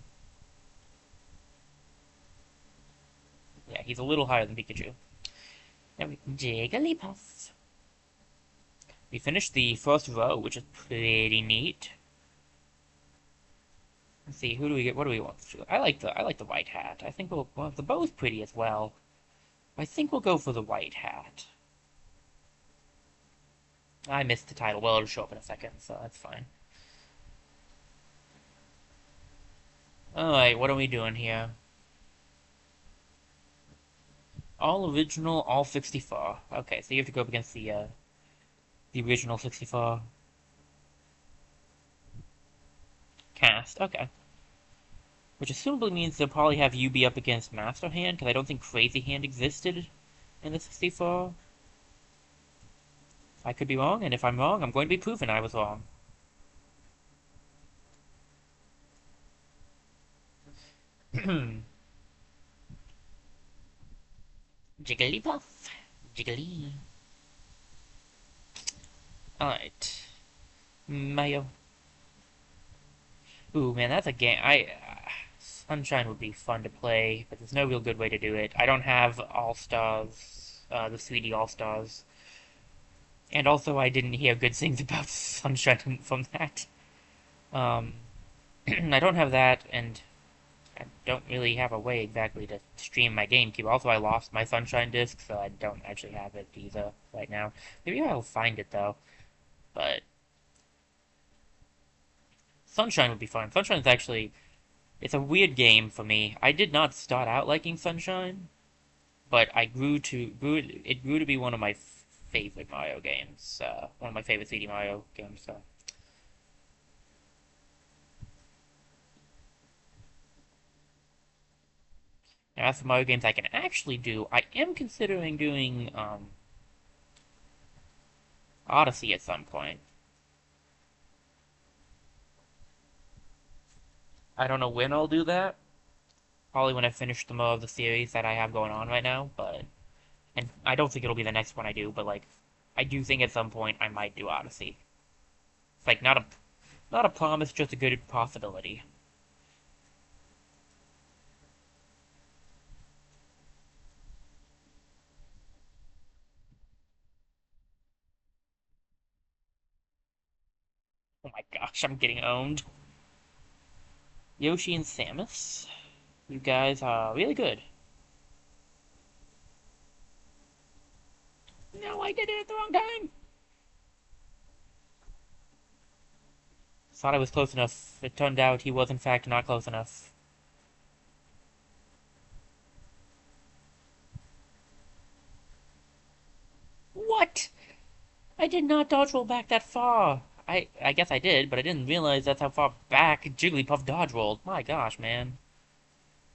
Yeah, he's a little higher than Pikachu. Jigglypuff. We finished the first row, which is pretty neat. Let's see, who do we get? What do we want? I like the white hat. I think well, the bow's pretty as well. I think we'll go for the white hat. I missed the title. Well, it'll show up in a second, so that's fine. Alright, what are we doing here? All original, all 64. Okay, so you have to go up against the original 64 cast. Okay. Which assumably means they'll probably have you be up against Master Hand, because I don't think Crazy Hand existed in the 64. I could be wrong, and if I'm wrong, I'm going to be proven I was wrong. Jigglypuff. Jiggly. Alright. Mayo. Ooh, man, that's a game. Sunshine would be fun to play, but there's no real good way to do it. I don't have All-Stars, the 3D All-Stars. And also, I didn't hear good things about Sunshine from that. Um, I don't have that, and I don't really have a way exactly to stream my GameCube. Also, I lost my Sunshine disc, so I don't actually have it either right now. Maybe I'll find it, though. But Sunshine would be fun. Sunshine's actually... It's a weird game for me. I did not start out liking Sunshine, but I it grew to be one of my favorite Mario games. One of my favorite 3D Mario games. So. Now, as for Mario games I can actually do, I am considering doing Odyssey at some point. I don't know when I'll do that. Probably when I finish the more of the series that I have going on right now, but and I don't think it'll be the next one I do, but like I do think at some point I might do Odyssey. It's like not a promise, just a good possibility. Oh my gosh, I'm getting owned. Yoshi and Samus, you guys are really good. No, I did it at the wrong time. Thought I was close enough. It turned out he was in fact not close enough. What? I did not dodge roll back that far. I guess I did, but I didn't realize that's how far back Jigglypuff dodge rolled. My gosh, man.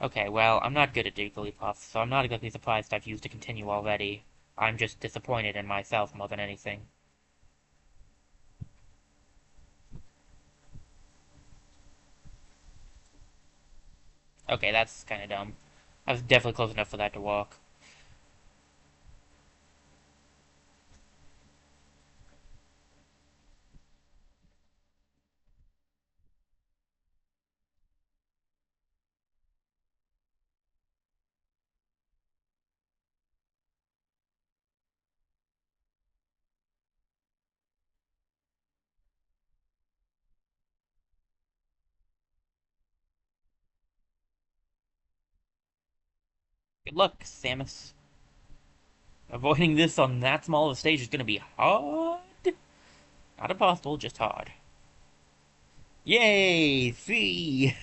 Okay, well, I'm not good at Jigglypuff, so I'm not exactly surprised I've used a continue already. I'm just disappointed in myself more than anything. Okay, that's kind of dumb. I was definitely close enough for that to work. Good luck, Samus. Avoiding this on that small of a stage is going to be hard. Not impossible, just hard. Yay! 3!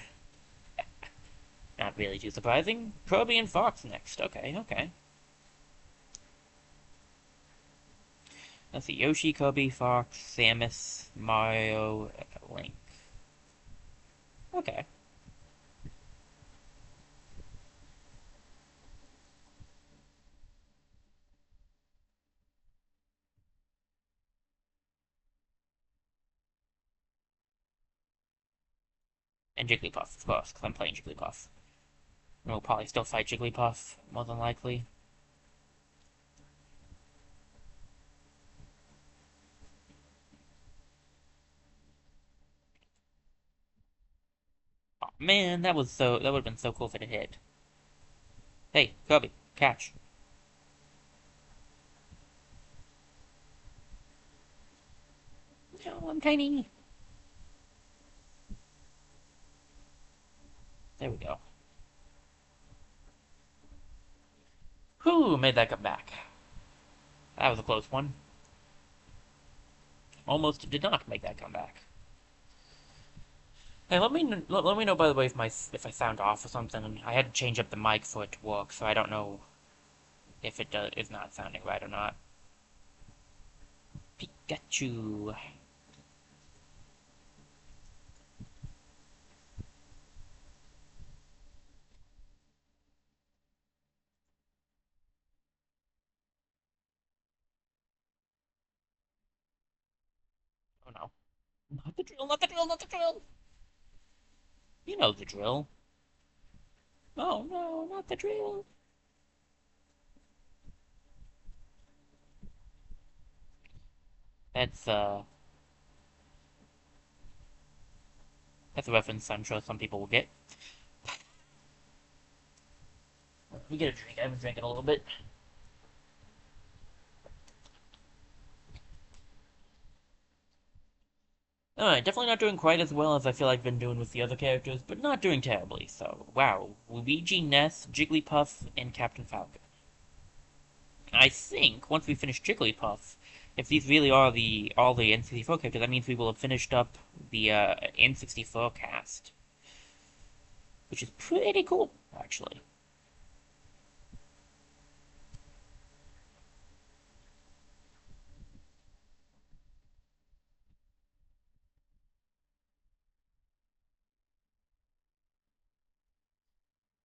Not really too surprising. Kirby and Fox next. Okay, okay. Let's see. Yoshi, Kirby, Fox, Samus, Mario, Link. Okay. And Jigglypuff, of course, because I'm playing Jigglypuff. And we'll probably still fight Jigglypuff, more than likely. Man, that would have been so cool if it had hit. Hey, Kobe, catch. No, I'm tiny. There we go. Who made that come back? That was a close one. Almost did not make that comeback. Hey, let me know by the way if I sound off or something. I had to change up the mic for it to work, so I don't know if is not sounding right or not. Pikachu. Oh no. Not the drill, not the drill, not the drill! You know the drill. Oh no, not the drill. That's that's a reference I'm sure some people will get. We get a drink. I've been drinking a little bit. Alright, definitely not doing quite as well as I feel like I've been doing with the other characters, but not doing terribly, so wow. Luigi, Ness, Jigglypuff, and Captain Falcon. I think once we finish Jigglypuff, if these really are the all the N64 characters, that means we will have finished up the N64 cast, which is pretty cool, actually.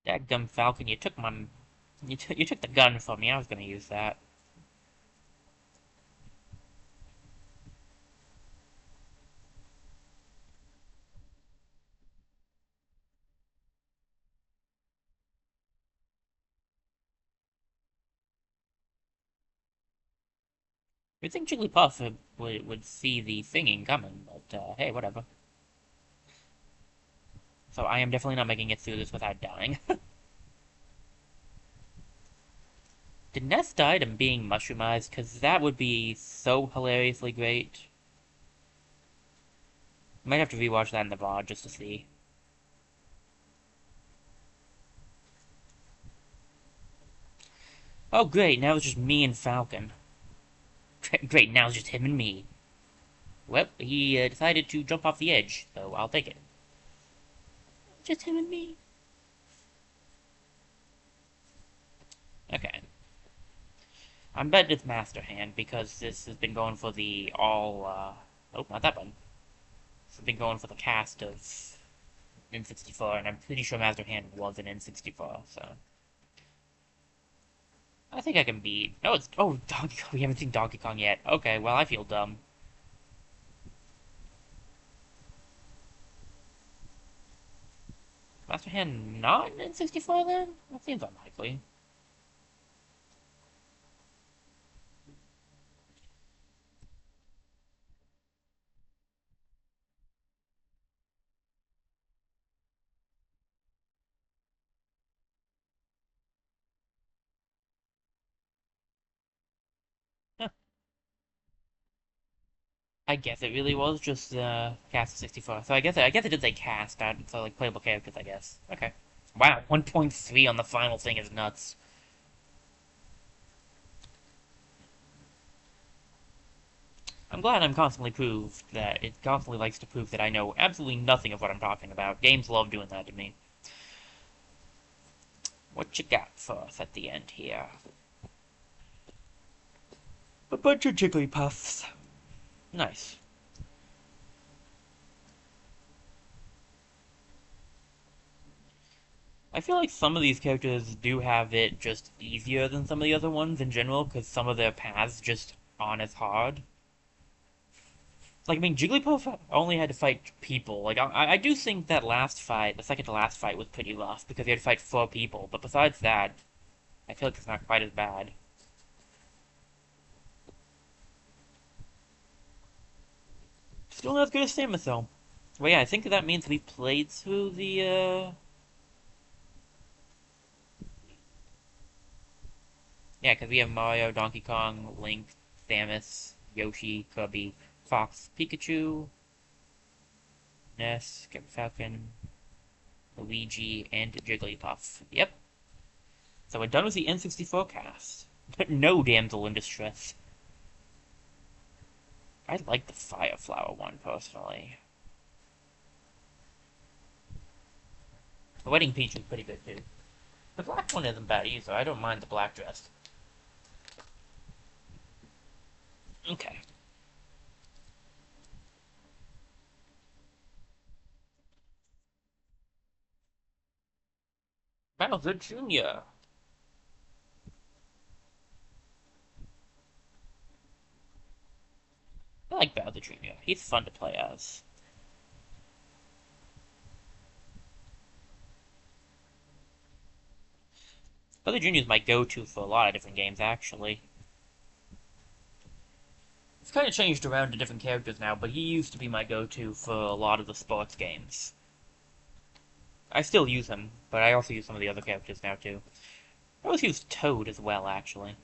Dadgum Falcon, you took the gun from me. I was gonna use that. You'd think Jigglypuff would see the thinging coming, but hey, whatever. So I am definitely not making it through this without dying. Did Ness die and being mushroomized? Because that would be so hilariously great. Might have to rewatch that in the VOD just to see. Oh, great, now it's just me and Falcon. Great, now it's just him and me. Well, he decided to jump off the edge, so I'll take it. Just him and me. Okay. I'm betting it's Master Hand because this has been going for the oh, not that one. This has been going for the cast of N64, and I'm pretty sure Master Hand was in N64, so. I think I can beat. Oh, it's. Oh, Donkey Kong. We haven't seen Donkey Kong yet. Okay, well, I feel dumb. Master Hand not in N64 then? That seems unlikely. Huh. I guess it really was just cast of 64. So I guess it did say cast out, so like playable characters, I guess. Okay. Wow, 1.3 on the final thing is nuts. I'm glad I'm constantly proved that it constantly likes to prove that I know absolutely nothing of what I'm talking about. Games love doing that to me. What you got for us at the end here? A bunch of Jigglypuffs. Nice. I feel like some of these characters do have it just easier than some of the other ones in general, because some of their paths just aren't as hard. Like, I mean, Jigglypuff only had to fight people. Like, I do think that last fight, the second to last fight, was pretty rough, because he had to fight 4 people, but besides that, I feel like it's not quite as bad. Still not as good as Samus, though. Well, yeah, I think that means we played through the. Yeah, because we have Mario, Donkey Kong, Link, Samus, Yoshi, Kirby, Fox, Pikachu, Ness, Captain Falcon, Luigi, and Jigglypuff. Yep. So we're done with the N64 cast. But no damsel in distress. I like the Fire Flower one, personally. The Wedding Peach is pretty good, too. The black one isn't bad either. I don't mind the black dress. Okay. Bowser Jr. I like Bowser Jr. He's fun to play as. Bowser Jr. is my go-to for a lot of different games, actually. It's kind of changed around to different characters now, but he used to be my go-to for a lot of the sports games. I still use him, but I also use some of the other characters now, too. I always use Toad as well, actually.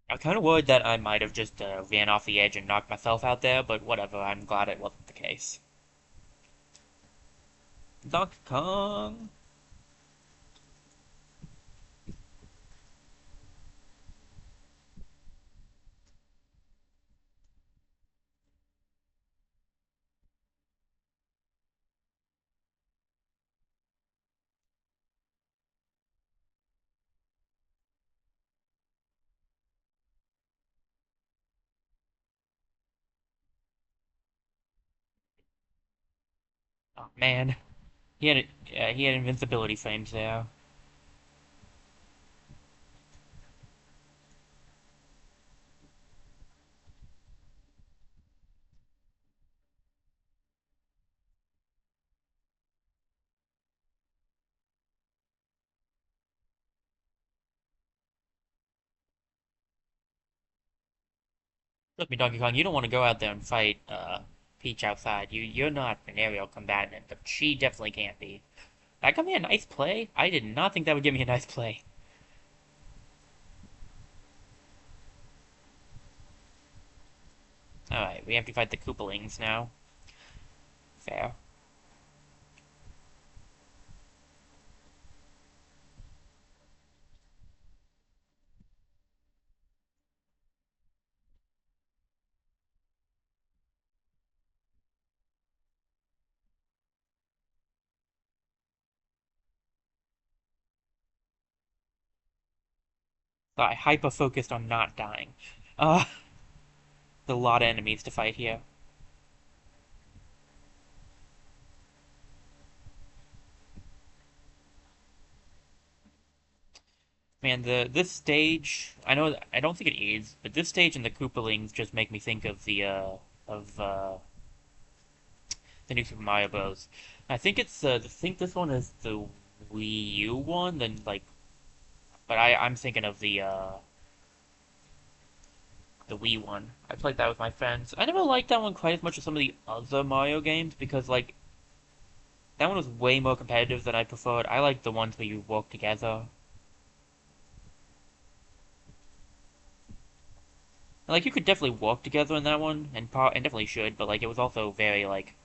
I'm kind of worried that I might have just ran off the edge and knocked myself out there, but whatever, I'm glad it wasn't the case. Donkey Kong! Oh, man. He had invincibility frames there. Look me, Donkey Kong, you don't want to go out there and fight Peach outside. You're not an aerial combatant, but she definitely can't be. That got me a nice play. I did not think that would give me a nice play. Alright, we have to fight the Koopalings now. Fair. So I hyper-focused on not dying. Uh, there's a lot of enemies to fight here. Man, this stage, I don't think it is, but this stage and the Koopalings just make me think of the new Super Mario Bros. I think I think this one is the Wii U one, then like, but I'm thinking of the Wii one. I played that with my friends. I never liked that one quite as much as some of the other Mario games because like that one was way more competitive than I preferred. I like the ones where you work together. Like you could definitely work together in that one, and definitely should, but like it was also very like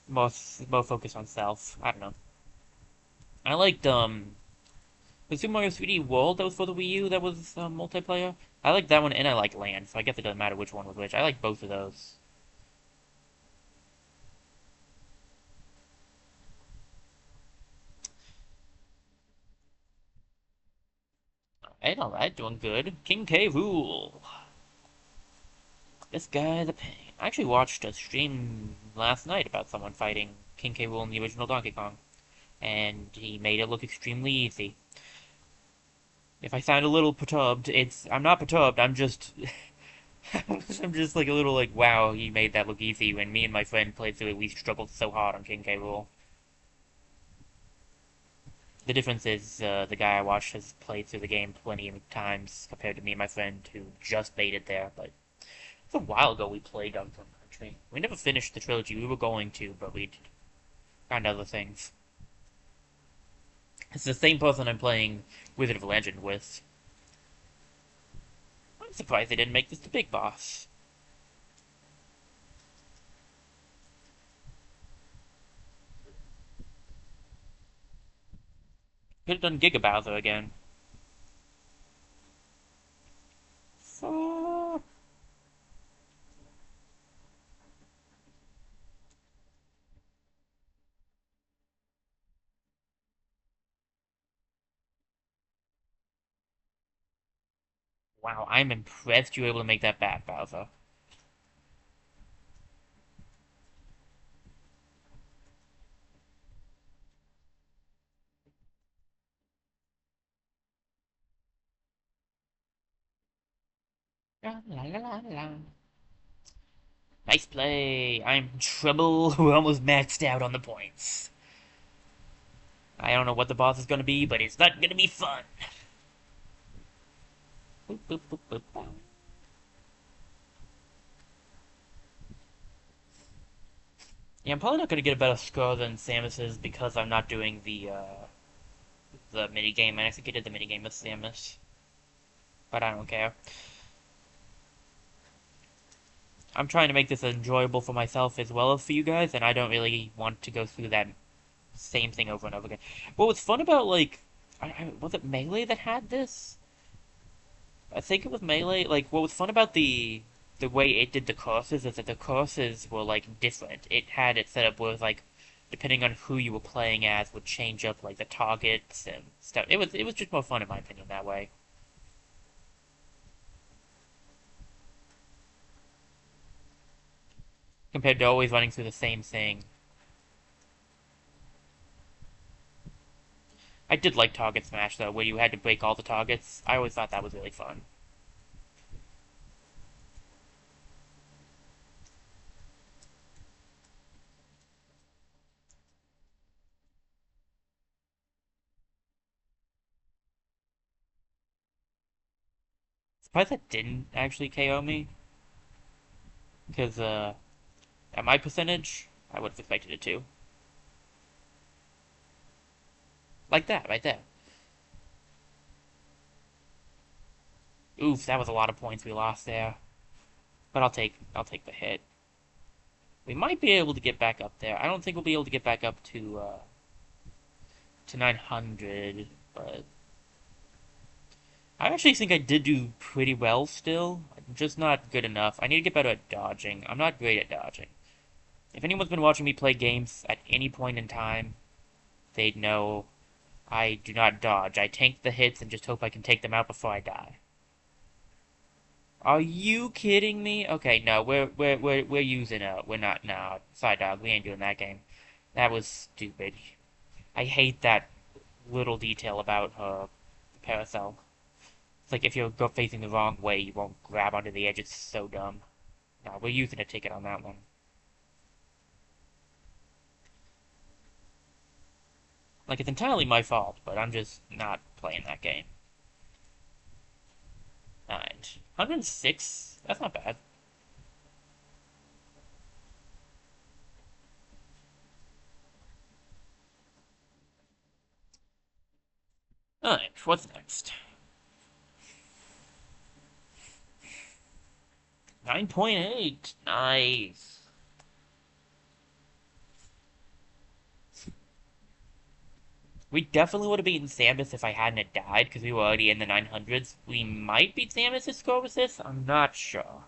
more more focused on self. I don't know. I liked the Super Mario 3D World that was for the Wii U that was multiplayer. I like that one, and I like Land, so I guess it doesn't matter which one was which. I like both of those. Alright, doing good. King K. Rool. This guy's a pain. I actually watched a stream last night about someone fighting King K. Rool in the original Donkey Kong, and he made it look extremely easy. If I sound a little perturbed, I'm not perturbed. I'm just I'm just like a little like wow. He made that look easy. When me and my friend played through it, we struggled so hard on King K. Rool. The difference is the guy I watched has played through the game plenty of times compared to me and my friend who just made it there. But it's a while ago we played Donkey Country. We never finished the trilogy. We were going to, but we found other things. It's the same person I'm playing Wizard of Legend with. I'm surprised they didn't make this the big boss. Could have done Giga Bowser again. So... Wow, I'm impressed you were able to make that back, Bowser. La la la la la. Nice play. I'm in trouble. We're almost maxed out on the points. I don't know what the boss is going to be, but it's not going to be fun. Boop, boop, boop, boop, boop. Yeah, I'm probably not going to get a better score than Samus's because I'm not doing the mini game. I executed the mini game with Samus, but I don't care. I'm trying to make this enjoyable for myself as well as for you guys, and I don't really want to go through that same thing over and over again. What was fun about like, was it Melee that had this? I think it was Melee. Like, what was fun about the way it did the courses is that the courses were like different. It had it set up where it was like, depending on who you were playing as, would change up like the targets and stuff. It was just more fun in my opinion that way. Compared to always running through the same thing. I did like Target Smash though, where you had to break all the targets. I always thought that was really fun. Surprised that didn't actually KO me, because at my percentage, I would have expected it to. Like that, right there. Oof, that was a lot of points we lost there. But I'll take the hit. We might be able to get back up there. I don't think we'll be able to get back up to 900, but I actually think I did do pretty well still. I'm just not good enough. I need to get better at dodging. I'm not great at dodging. If anyone's been watching me play games at any point in time, they'd know I do not dodge. I tank the hits and just hope I can take them out before I die. Are you kidding me? Okay, no, we're using we're not no side dog. We ain't doing that game. That was stupid. I hate that little detail about the parasol. It's like if you're go facing the wrong way, you won't grab onto the edge. It's so dumb. No, we're using a ticket on that one. Like it's entirely my fault, but I'm just not playing that game. And 106. That's not bad. Alright, what's next? 9.8. Nice. We definitely would have beaten Samus if I hadn't died, because we were already in the 900s. We might beat Samus' score with this? I'm not sure.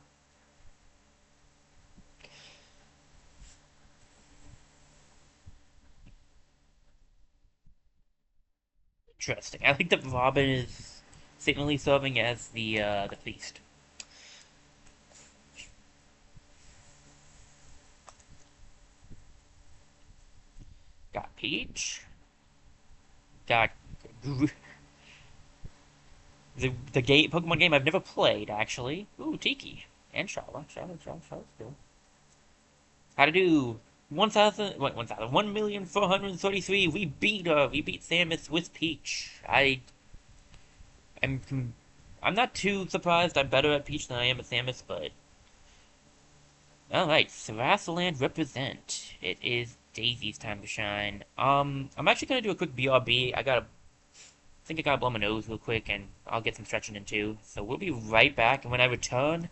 Interesting. I think that Robin is signally serving as the feast. Got Peach. Got the game Pokemon game I've never played actually. Ooh, Tiki and Charlotte. Charlotte's good. How to do 1,000, wait, 1,000, 1,433. We beat Samus with Peach. I'm, I'm not too surprised. I'm better at Peach than I am at Samus, but all right, Sarasaland represent. It is Daisy's time to shine. I'm actually gonna do a quick BRB. I think I gotta blow my nose real quick, and I'll get some stretching in too. So we'll be right back, and when I return,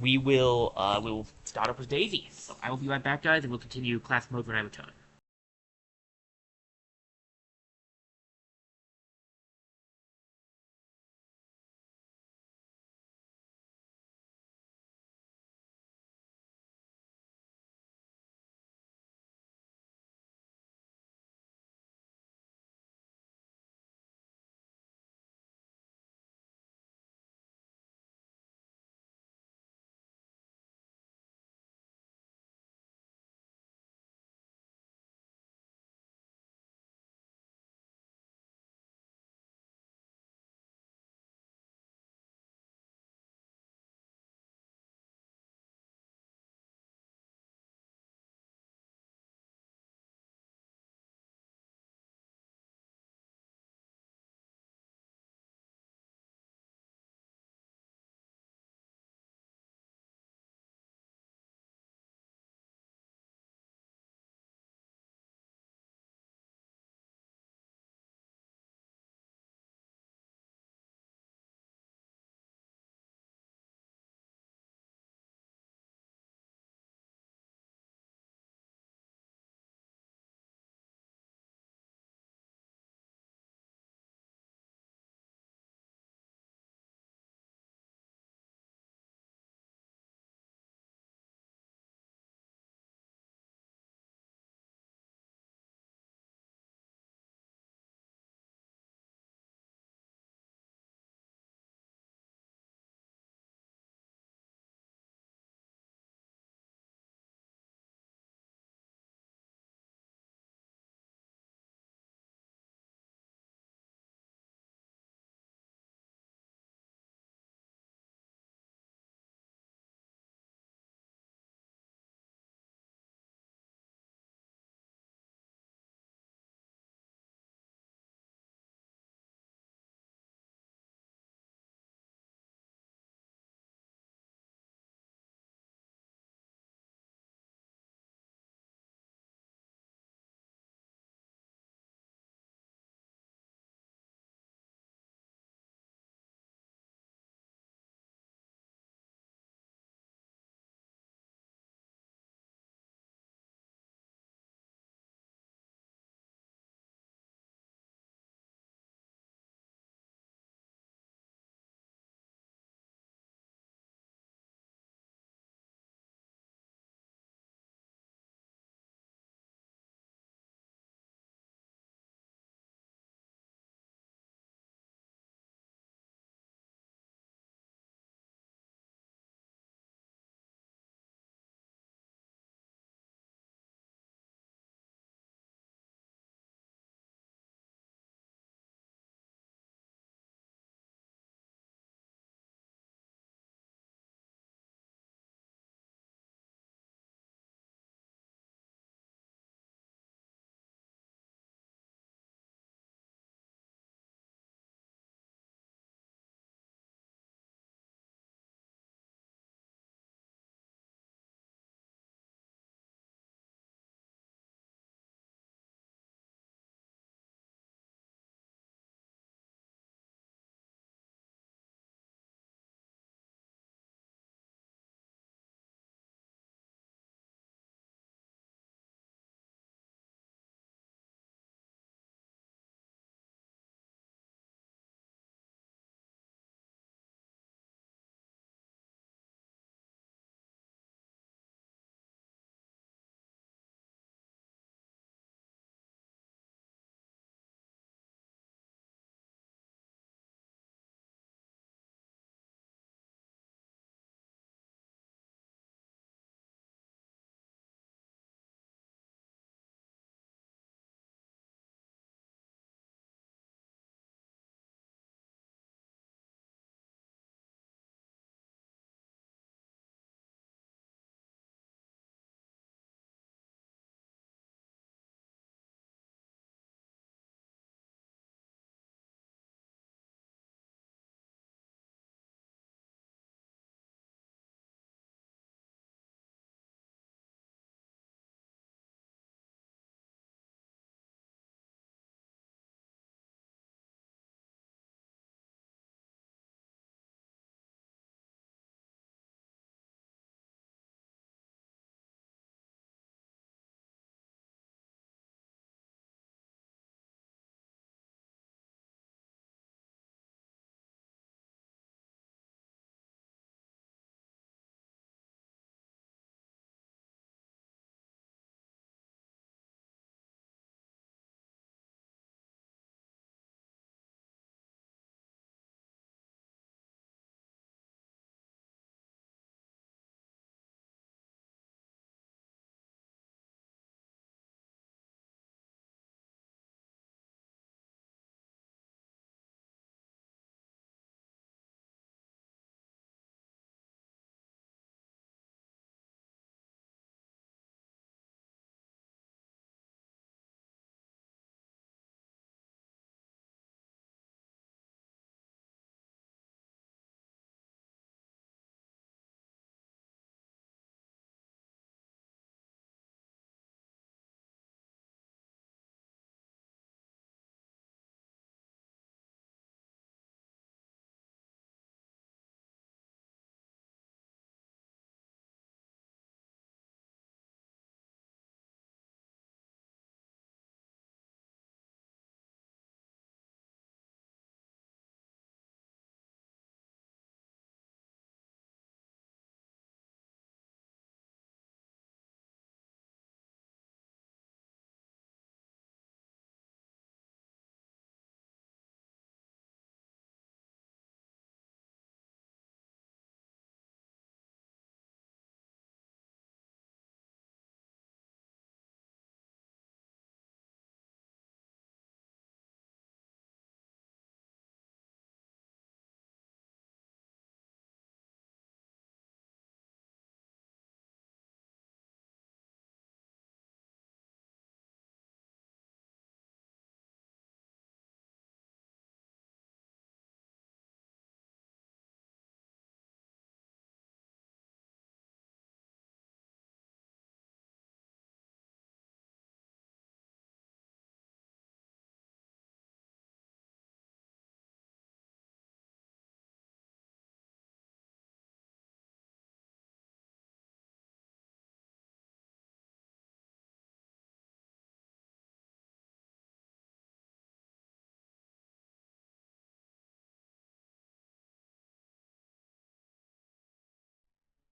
we will start up with Daisy. So I will be right back, guys, and we'll continue class mode when I return.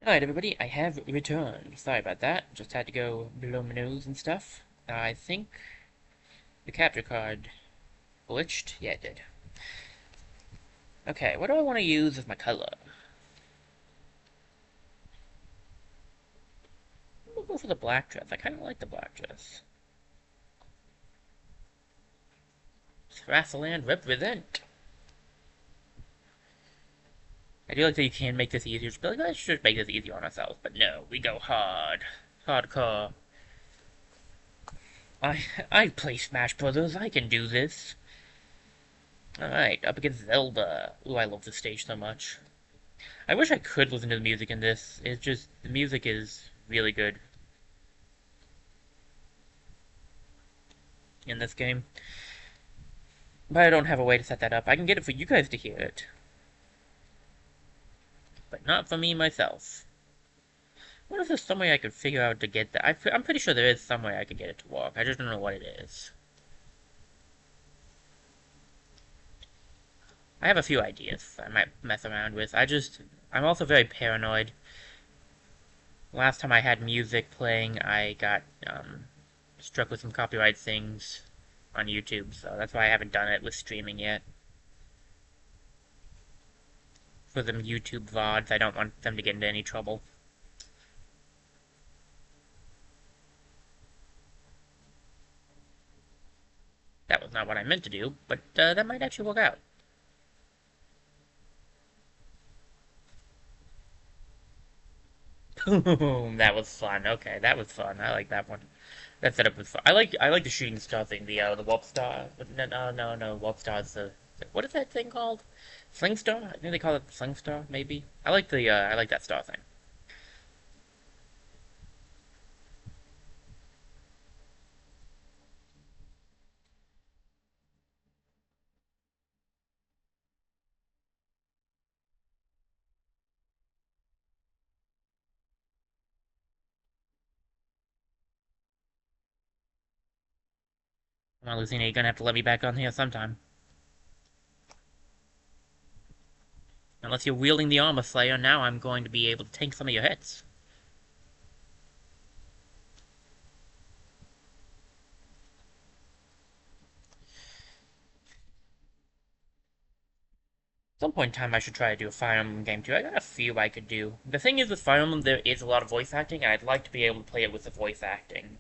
Alright, everybody, I have returned. Sorry about that. Just had to go below my nose and stuff. I think the capture card glitched. Yeah, it did. Okay, what do I want to use as my color? I'm gonna go for the black dress. I kind of like the black dress. Thrasaland represent. I do like that you can make this easier. Just be like, let's just make this easier on ourselves. But no, we go hard. Hardcore. I I play Smash Brothers. I can do this. Alright, up against Zelda. Ooh, I love this stage so much. I wish I could listen to the music in this. It's just, the music is really good in this game. But I don't have a way to set that up. I can get it for you guys to hear it. But not for me myself. What if there's some way I could figure out to get that? I'm pretty sure there is some way I could get it to work. I just don't know what it is. I have a few ideas I might mess around with. I'm also very paranoid. Last time I had music playing, I got struck with some copyright things on YouTube, so that's why I haven't done it with streaming yet. For them YouTube VODs, I don't want them to get into any trouble. That was not what I meant to do, but that might actually work out. Boom! That was fun. Okay, that was fun. I like that one. That setup was fun. I like the shooting star thing. The warp star. No. Warp star is what is that thing called? Sling star? I think they call it sling star. Maybe. I like that star thing. Well, Lucina, you're gonna have to let me back on here sometime. Unless you're wielding the armor slayer, now I'm going to be able to tank some of your hits. At some point in time, I should try to do a Fire Emblem game too. I got a few I could do. The thing is with Fire Emblem, there is a lot of voice acting, and I'd like to be able to play it with the voice acting.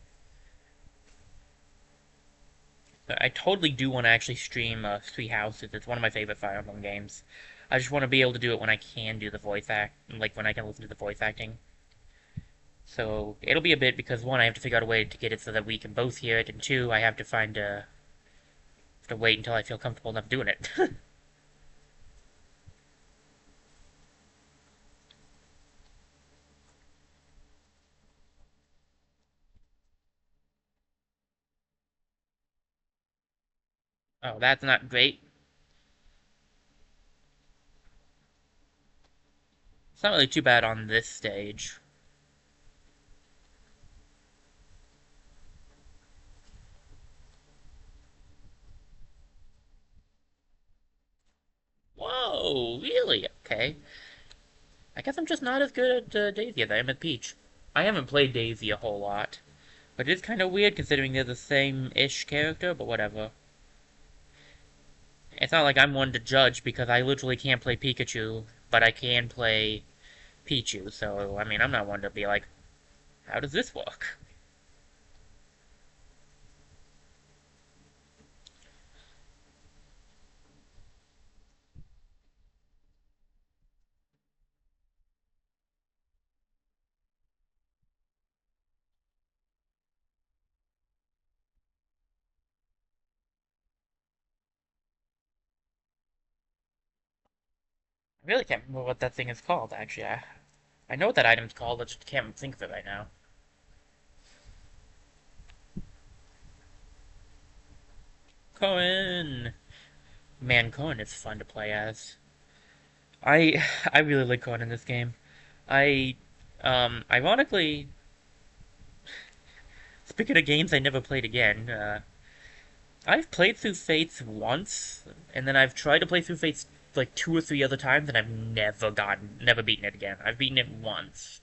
But I totally do want to actually stream Three Houses. It's one of my favorite Fire Emblem games. I just want to be able to do it when I can do the voice act, like when I can listen to the voice acting. So it'll be a bit because one, I have to figure out a way to get it so that we can both hear it, and two, I have to have to wait until I feel comfortable enough doing it. Oh, that's not great. It's not really too bad on this stage. Whoa, really? Okay. I guess I'm just not as good at Daisy as I am at Peach. I haven't played Daisy a whole lot, but it's kind of weird considering they're the same-ish character, but whatever. It's not like I'm one to judge because I literally can't play Pikachu, but I can play Pichu, so, I mean, I'm not one to be like, how does this work? I really can't remember what that thing is called, actually. I know what that item's called, I just can't think of it right now. Cohen! Man, Cohen is fun to play as. I I really like Cohen in this game. I, ironically, speaking of games I never played again, I've played through Fates once, and then I've tried to play through Fates like 2 or 3 other times, and I've never beaten it again. I've beaten it once.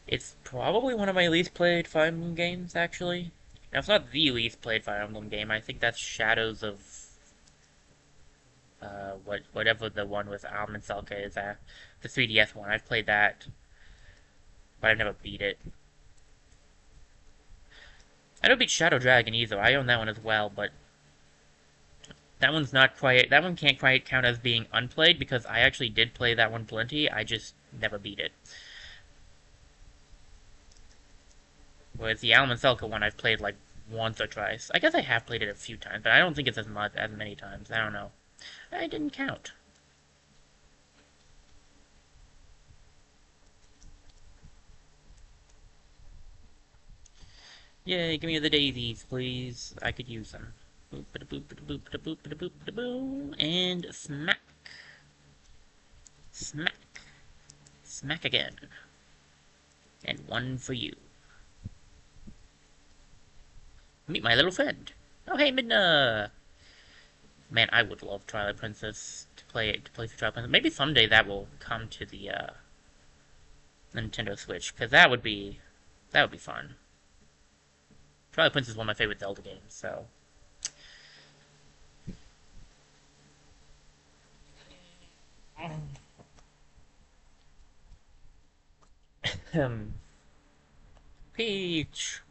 It's probably one of my least played Fire Emblem games, actually. Now, it's not the least played Fire Emblem game. I think that's Shadows of whatever the one with Almond Selka is. The 3DS one. I've played that, but I've never beat it. I don't beat Shadow Dragon either. I own that one as well, but that one's not quite. That one can't quite count as being unplayed because I actually did play that one plenty. I just never beat it. Whereas the Almond Selka one I've played like once or twice. I guess I have played it a few times, but I don't think it's as many times. I don't know. I didn't count. Yay, give me the daisies, please. I could use them. Boop, ba boop, ba boop, ba boop, ba boop, ba boom, and smack. Smack. Smack again. And one for you. Meet my little friend. Oh, hey, Midna! Man, I would love Twilight Princess to play through Twilight Princess. Maybe someday that will come to the Nintendo Switch, because that would be fun. Twilight Princess is one of my favorite Zelda games, so Peach,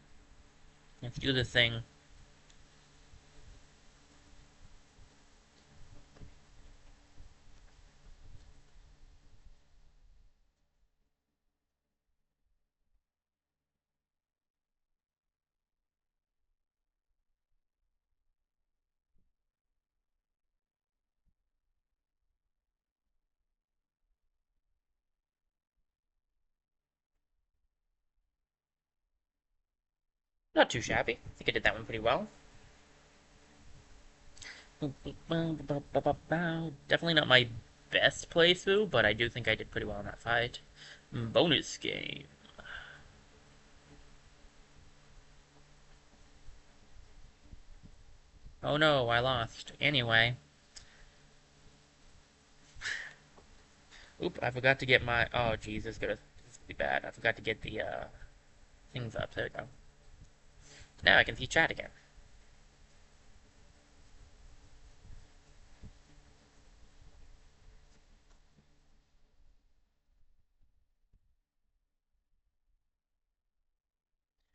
let's do this thing. Not too shabby. I think I did that one pretty well. Definitely not my best playthrough, but I do think I did pretty well in that fight. Bonus game. Oh no, I lost. Anyway. Oop, I forgot to get my... Oh, jeez, this is gonna be bad. I forgot to get the, things up. There we go. Now I can see chat again.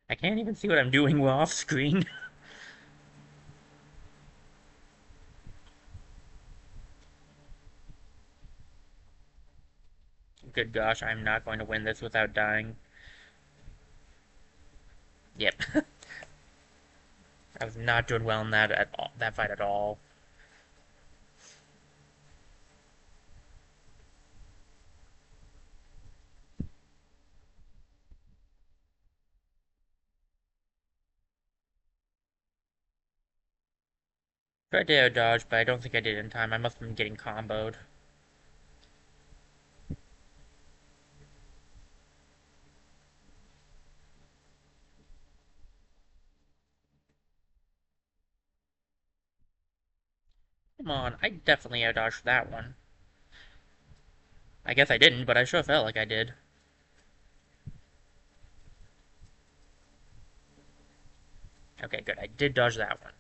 I can't even see what I'm doing while off screen. Good gosh, I'm not going to win this without dying. Yep. I was not doing well in that fight at all. Tried to air dodge, but I don't think I did it in time. I must have been getting comboed. Come on, I definitely air dodged that one. I guess I didn't, but I sure felt like I did. Okay, good. I did dodge that one.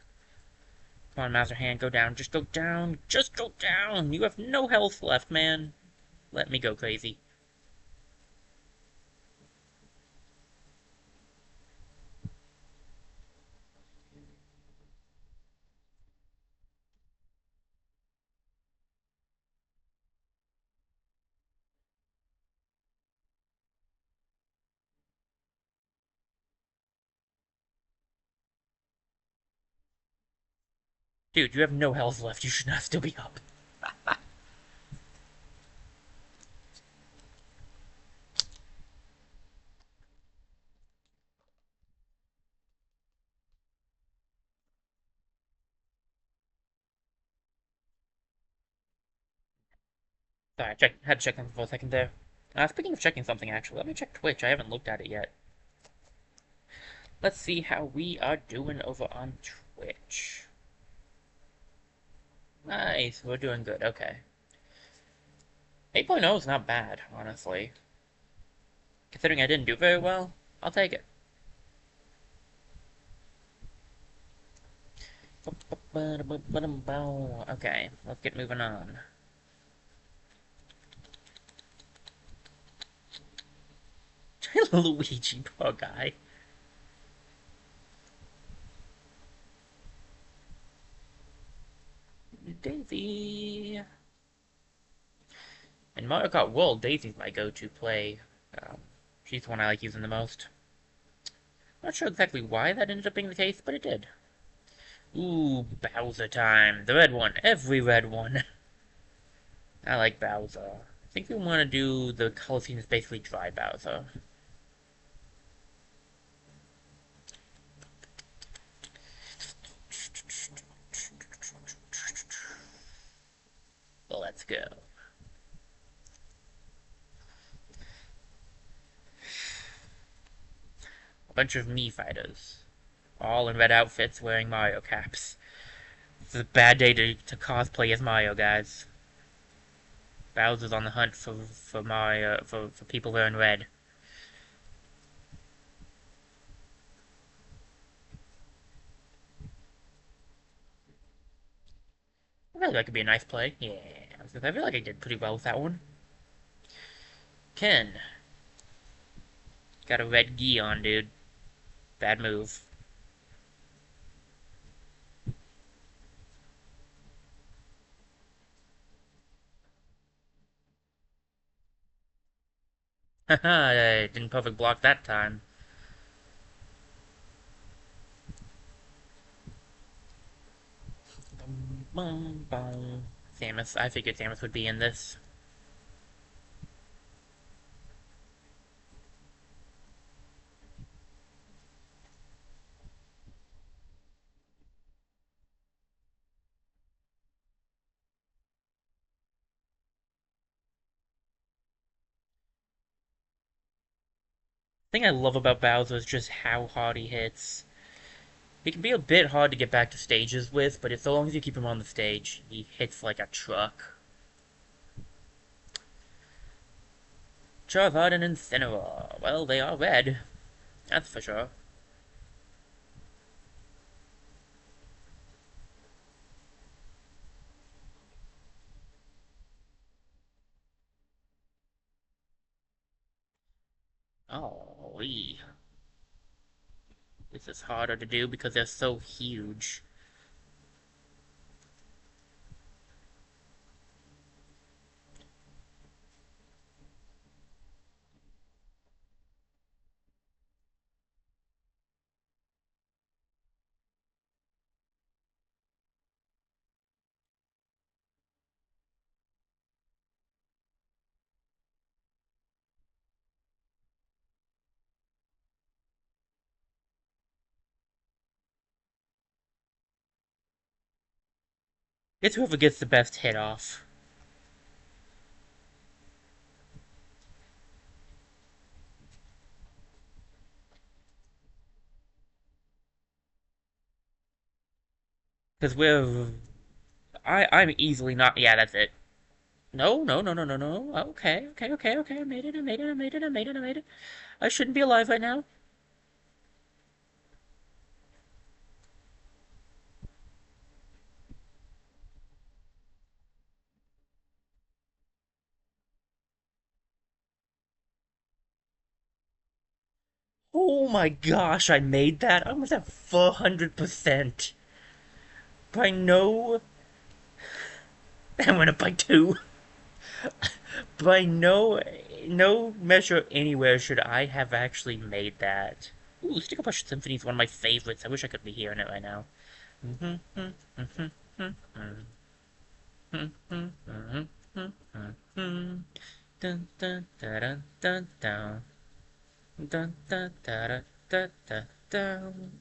Come on, Master Hand, go down. Just go down. Just go down. You have no health left, man. Let me go crazy. Dude, you have no health left. You should not still be up. Sorry, had to check something for a second there. Speaking of checking something, actually, let me check Twitch. I haven't looked at it yet. Let's see how we are doing over on Twitch. Nice, we're doing good, okay. 8.0 is not bad, honestly. Considering I didn't do very well, I'll take it. Okay, let's get moving on. Luigi, poor guy. Daisy. In Mario Kart World, Daisy's my go-to play. Um, she's the one I like using the most. Not sure exactly why that ended up being the case, but it did. Ooh, Bowser time. The red one. Every red one. I like Bowser. I think we want to do the color scheme is basically dry Bowser. Let's go. A bunch of Mii fighters. All in red outfits wearing Mario caps. It's a bad day to cosplay as Mario, guys. Bowser's on the hunt for Mario for people wearing red. I feel like that could be a nice play. Yeah, I feel like I did pretty well with that one. Ken, got a red gi on, dude. Bad move. Haha, I didn't perfect block that time. Boom, boom. Samus, I figured Samus would be in this. The thing I love about Bowser is just how hard he hits. He can be a bit hard to get back to stages with, but as long as you keep him on the stage, he hits like a truck. Charizard and Incineroar. Well, they are red. That's for sure. Oh, this is harder to do because they're so huge. It's whoever gets the best hit off. Because I'm easily not. Yeah, that's it. No, no, no, no, no, no. Okay, okay, okay, okay. I made it, I made it, I made it, I made it, I made it. I shouldn't be alive right now. Oh my gosh, I made that. I was at 400%. By no. I went up by two. By no measure anywhere should I have actually made that. Ooh, Sticker Push Symphony is one of my favorites. I wish I could be hearing it right now. Dun, dun, dun, dun, dun, dun, dun, dun, dun, dun, dun.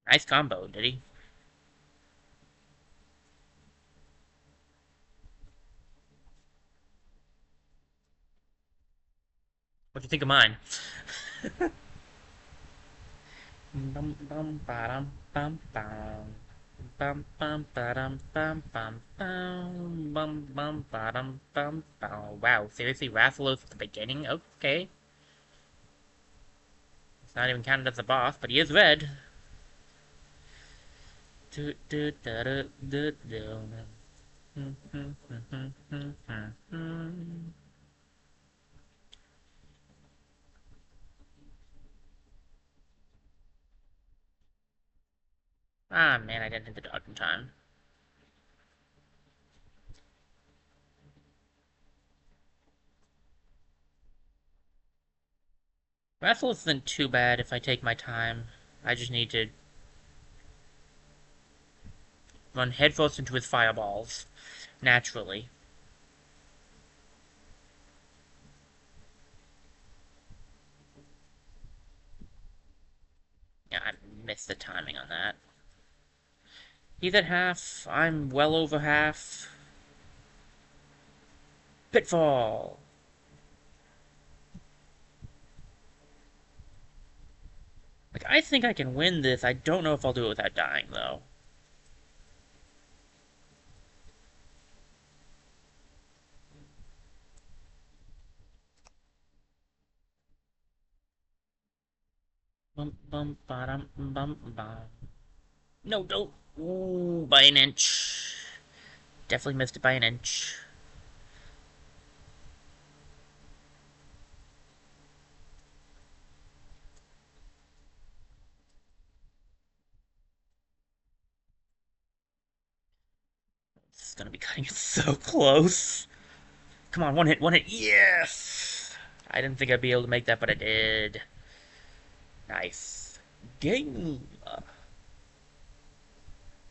Nice combo, did he? What do you think of mine? Bum bum ba-dum bum bum. Bum bum ba-dum bum bum bum. Bum bum ba-dum bum bum. Wow, seriously, Rathalos at the beginning? Okay. It's not even counted as a boss, but he is red. Do do da do do do. Ah man, I didn't hit the dog in time. Raffle isn't too bad if I take my time. I just need to run headfirst into his fireballs. Naturally. Yeah, I missed the timing on that. He's at half. I'm well over half. Pitfall! Like, I think I can win this. I don't know if I'll do it without dying, though. Bum bum bum bum bum. No, don't. Ooh, by an inch. Definitely missed it by an inch. This is gonna be cutting it so close. Come on, one hit, one hit. Yes! I didn't think I'd be able to make that, but I did. Nice. Game.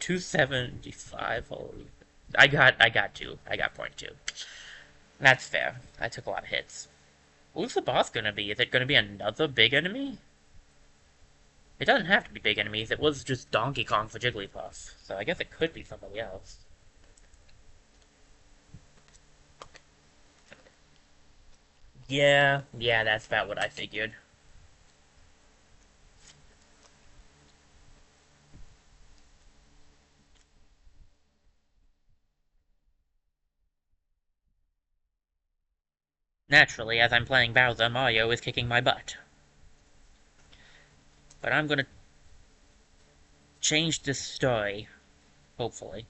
275. Holy. I got two. I got point two. That's fair. I took a lot of hits. Who's the boss gonna be? Is it gonna be another big enemy? It doesn't have to be big enemies. It was just Donkey Kong for Jigglypuff. So I guess it could be somebody else. Yeah, that's about what I figured. Naturally, as I'm playing Bowser, Mario is kicking my butt. But I'm gonna change this story, hopefully.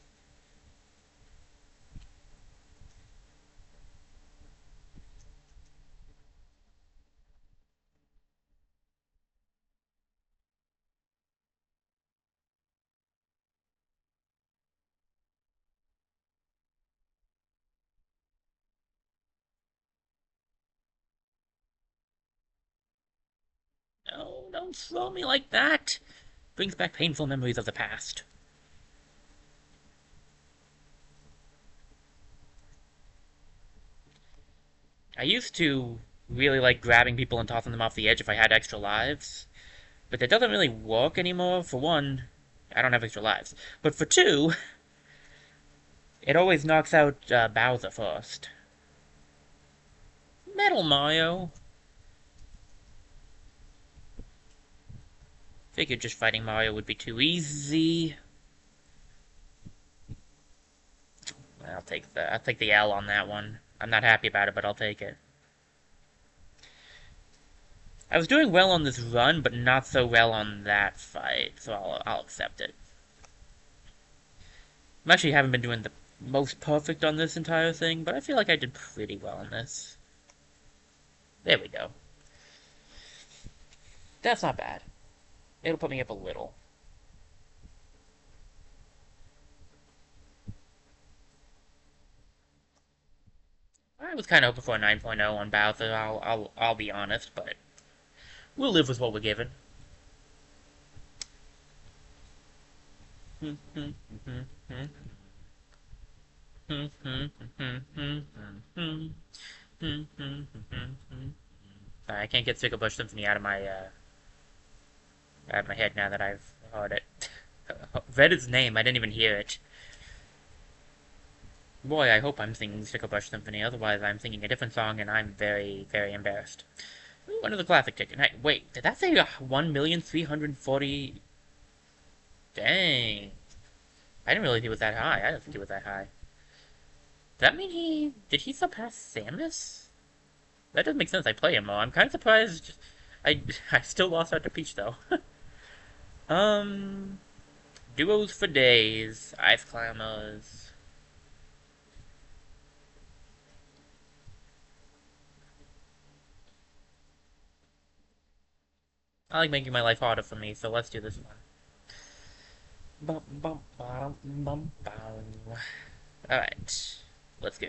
No, don't throw me like that! Brings back painful memories of the past. I used to really like grabbing people and tossing them off the edge if I had extra lives, but that doesn't really work anymore. For one, I don't have extra lives. But for two, it always knocks out Bowser first. Metal Mario! Figured just fighting Mario would be too easy. I'll take the L on that one. I'm not happy about it, but I'll take it. I was doing well on this run, but not so well on that fight, so I'll accept it. I actually haven't been doing the most perfect on this entire thing, but I feel like I did pretty well on this. There we go. That's not bad. It'll put me up a little. I was kind of hoping for a 9.0 on Bowser, I'll be honest, but we'll live with what we're given. I can't get Sticker Bush Symphony out of my head now that I've heard it. Read its name, I didn't even hear it. Boy, I hope I'm singing Sticker Bush Symphony, otherwise I'm singing a different song and I'm very, very embarrassed. Ooh, another classic ticket. Hey, wait, did that say 1,340,000? Dang. I didn't really think it was that high. I didn't think it was that high. Does that mean did he surpass Samus? That doesn't make sense. I play him, though. I'm kind of surprised. I, I still lost out to Peach, though. um, Duos for days. Ice climbers. I like making my life harder for me, so let's do this one. Bum, bum, bum, bum, bum. Alright, let's go.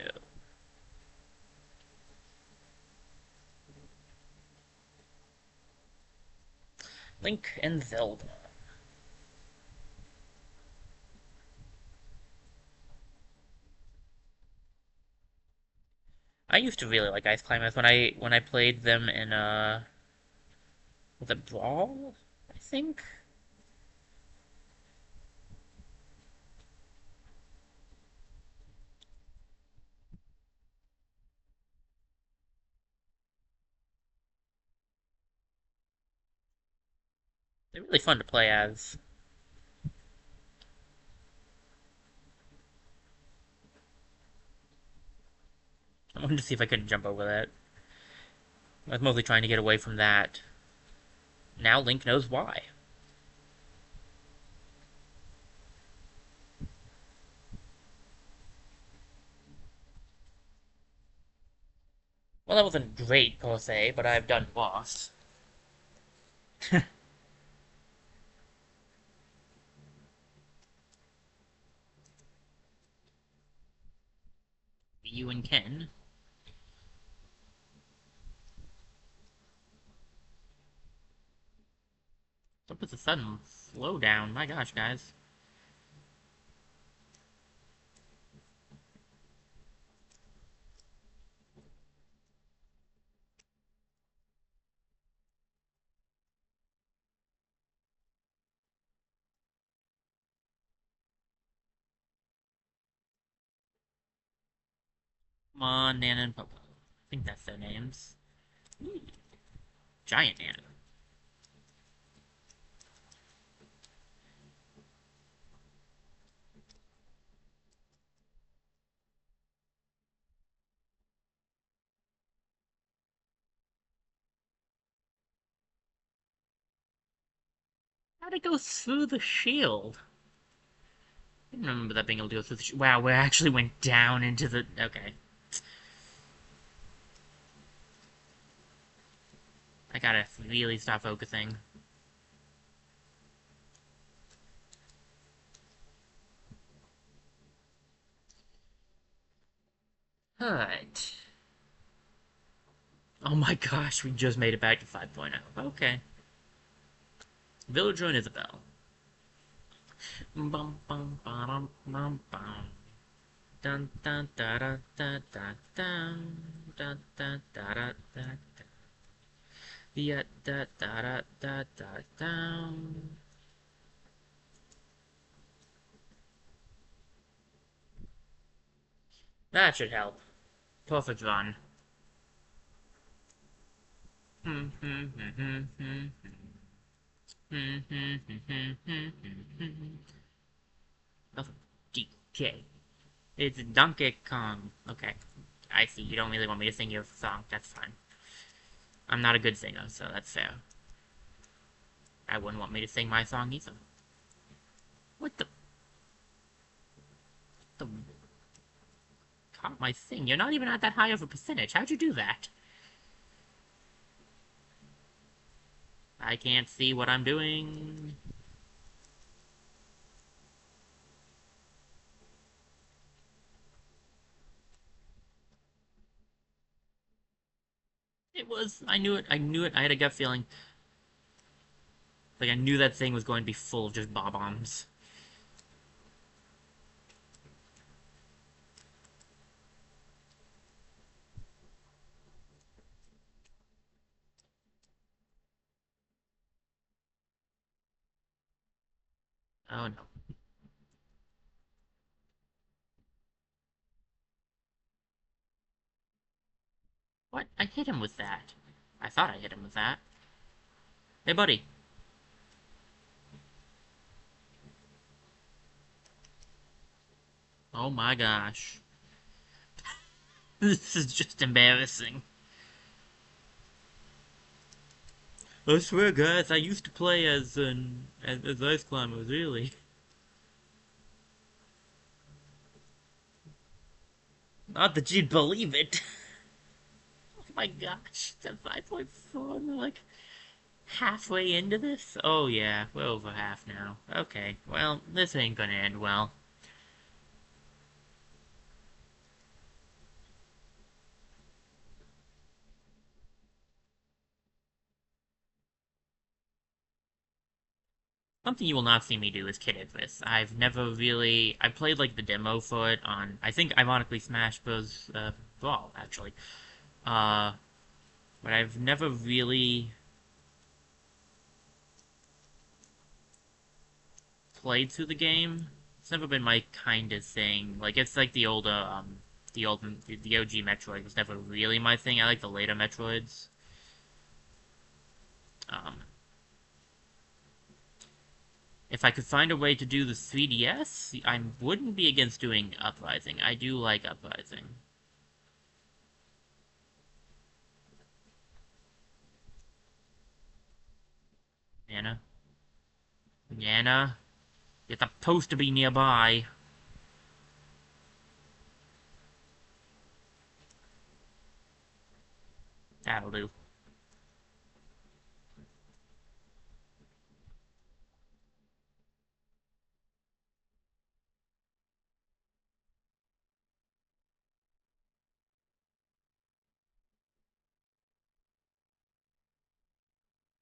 Link and Zelda. I used to really like ice climbers when I played them in was it Brawl? I think they're really fun to play as. I wanted to see if I could jump over that. I was mostly trying to get away from that. Now Link knows why. Well, that wasn't great per se, but I've done worse. You and Ken. What was a sudden slowdown? My gosh, guys. Come on, Nana and Popo. I think that's their names. Ooh, Giant Nana. How'd it go through the shield? I didn't remember that being able to go through the shield. Wow, we actually went down into the... Okay. I gotta really stop focusing. Alright. Oh my gosh, we just made it back to 5.0. Okay. Villager and Isabelle. Bum bum bum bum bum. Dun dun da da da da dun dun dun da da da da. Yeah da da da da da down. That should help. Perfect run. Hmm hmm hmm hmm hmm hmm hmm hmm hmm hmm. DK. It's Donkey Kong. Okay. I see. You don't really want me to sing your song. That's fine. I'm not a good singer, so that's fair. I wouldn't want me to sing my song either. What the caught my thing? You're not even at that high of a percentage. How'd you do that? I can't see what I'm doing. It was. I knew it. I knew it. I had a gut feeling. Like I knew that thing was going to be full of just bob-ombs. Oh no. What? I hit him with that. I thought I hit him with that. Hey, buddy. Oh my gosh. This is just embarrassing. I swear, guys, I used to play as ice climbers, really. Not that you'd believe it. Oh my gosh, that's 5.4. We're like halfway into this? Oh yeah, we're over half now. Okay, well, this ain't gonna end well. Something you will not see me do is Kid Icarus. I've never really... I played, like, the demo for it on, I think, ironically, Smash Bros. Brawl, actually. Uh, but I've never really played through the game. It's never been my kind of thing. Like, it's like the OG Metroid was never really my thing. I like the later Metroids. Um, if I could find a way to do the 3DS, I wouldn't be against doing Uprising. I do like Uprising. Nana? Nana? You're supposed to be nearby. That'll do.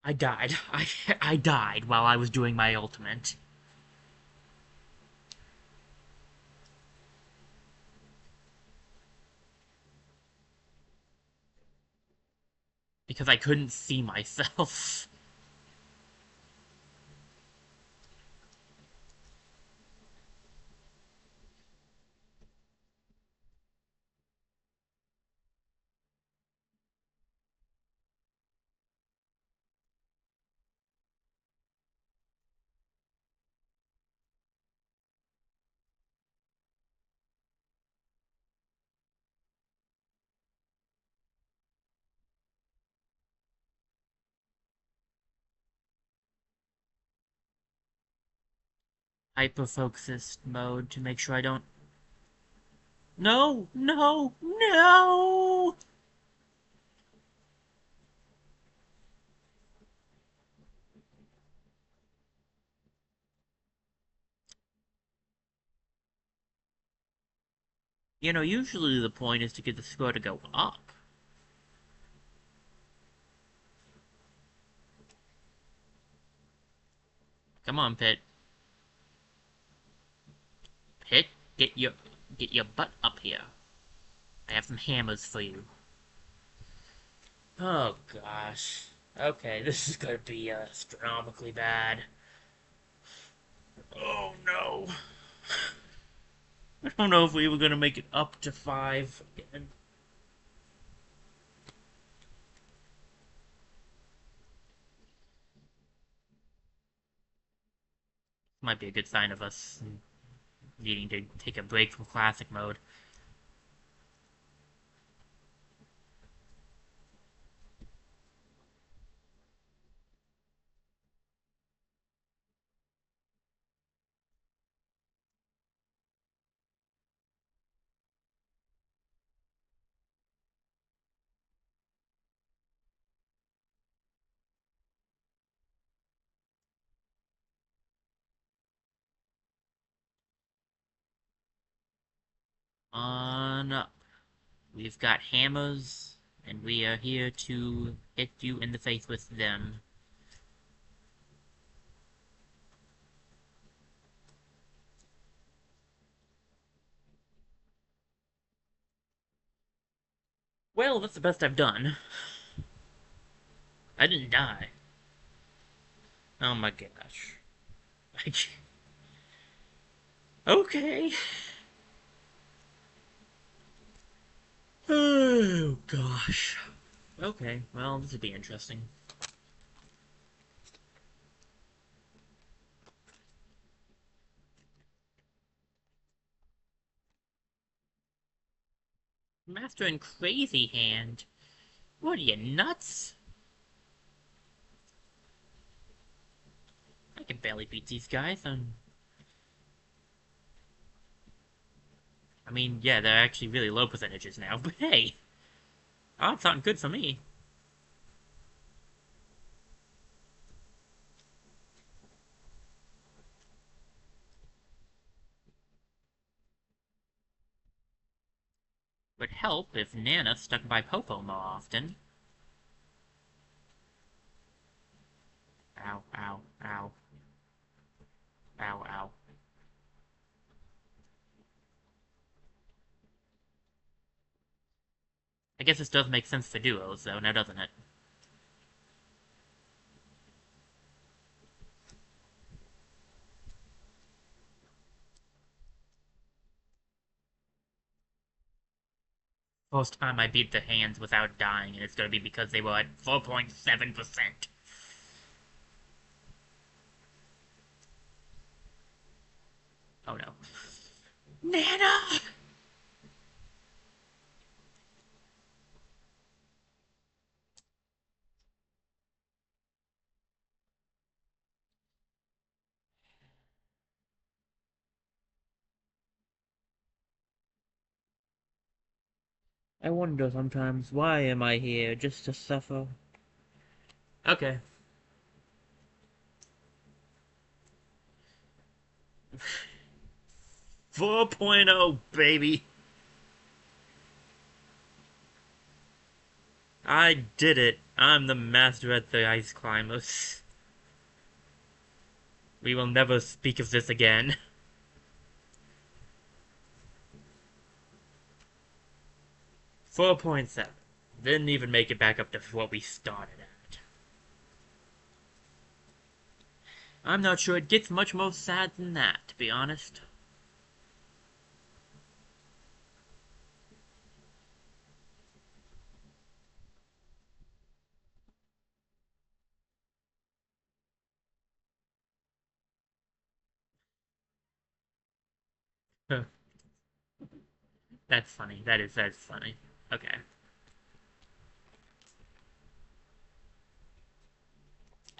I died. I died while I was doing my ultimate. Because I couldn't see myself. Hyper-focused mode to make sure I don't... No! No! No! You know, usually the point is to get the score to go up. Come on, Pit. Pit, get your butt up here. I have some hammers for you. Oh gosh. Okay, this is gonna be astronomically bad. Oh no. I don't know if we were gonna make it up to 5 again. Might be a good sign of us needing to take a break from classic mode. On up. We've got hammers, and we are here to hit you in the face with them. Well, that's the best I've done. I didn't die. Oh my gosh. Okay. Oh gosh. Okay, well, this would be interesting. Master and Crazy Hand? What are you, nuts? I can barely beat these guys. I mean, yeah, they're actually really low percentages now, but hey, odds aren't good for me. Would help if Nana stuck by Popo more often. Ow, ow, ow, ow, ow. I guess this does make sense for duos, though, now doesn't it? First time I beat the hands without dying, and it's gonna be because they were at 4.7%. Oh no. Nana! I wonder sometimes, why am I here? Just to suffer? Okay. 4.0, baby! I did it. I'm the master at the ice climbers. We will never speak of this again. 4.7. Didn't even make it back up to what we started at. I'm not sure it gets much more sad than that, to be honest. That's funny. That's funny. Okay.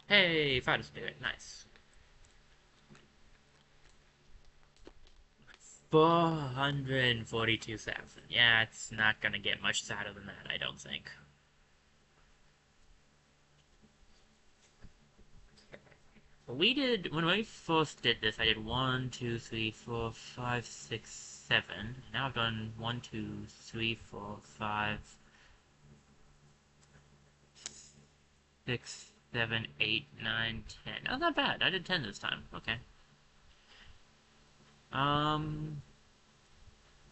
Hey, Fighter Spirit, nice. 442,000. Yeah, it's not gonna get much sadder than that, I don't think. We did, when we first did this, I did 1, 2, 3, 4, 5, 6, 7. Now I've done 1, 2, 3, 4, 5, 6, 7, 8, 9, 10. Oh, not bad. I did 10 this time. Okay. Um,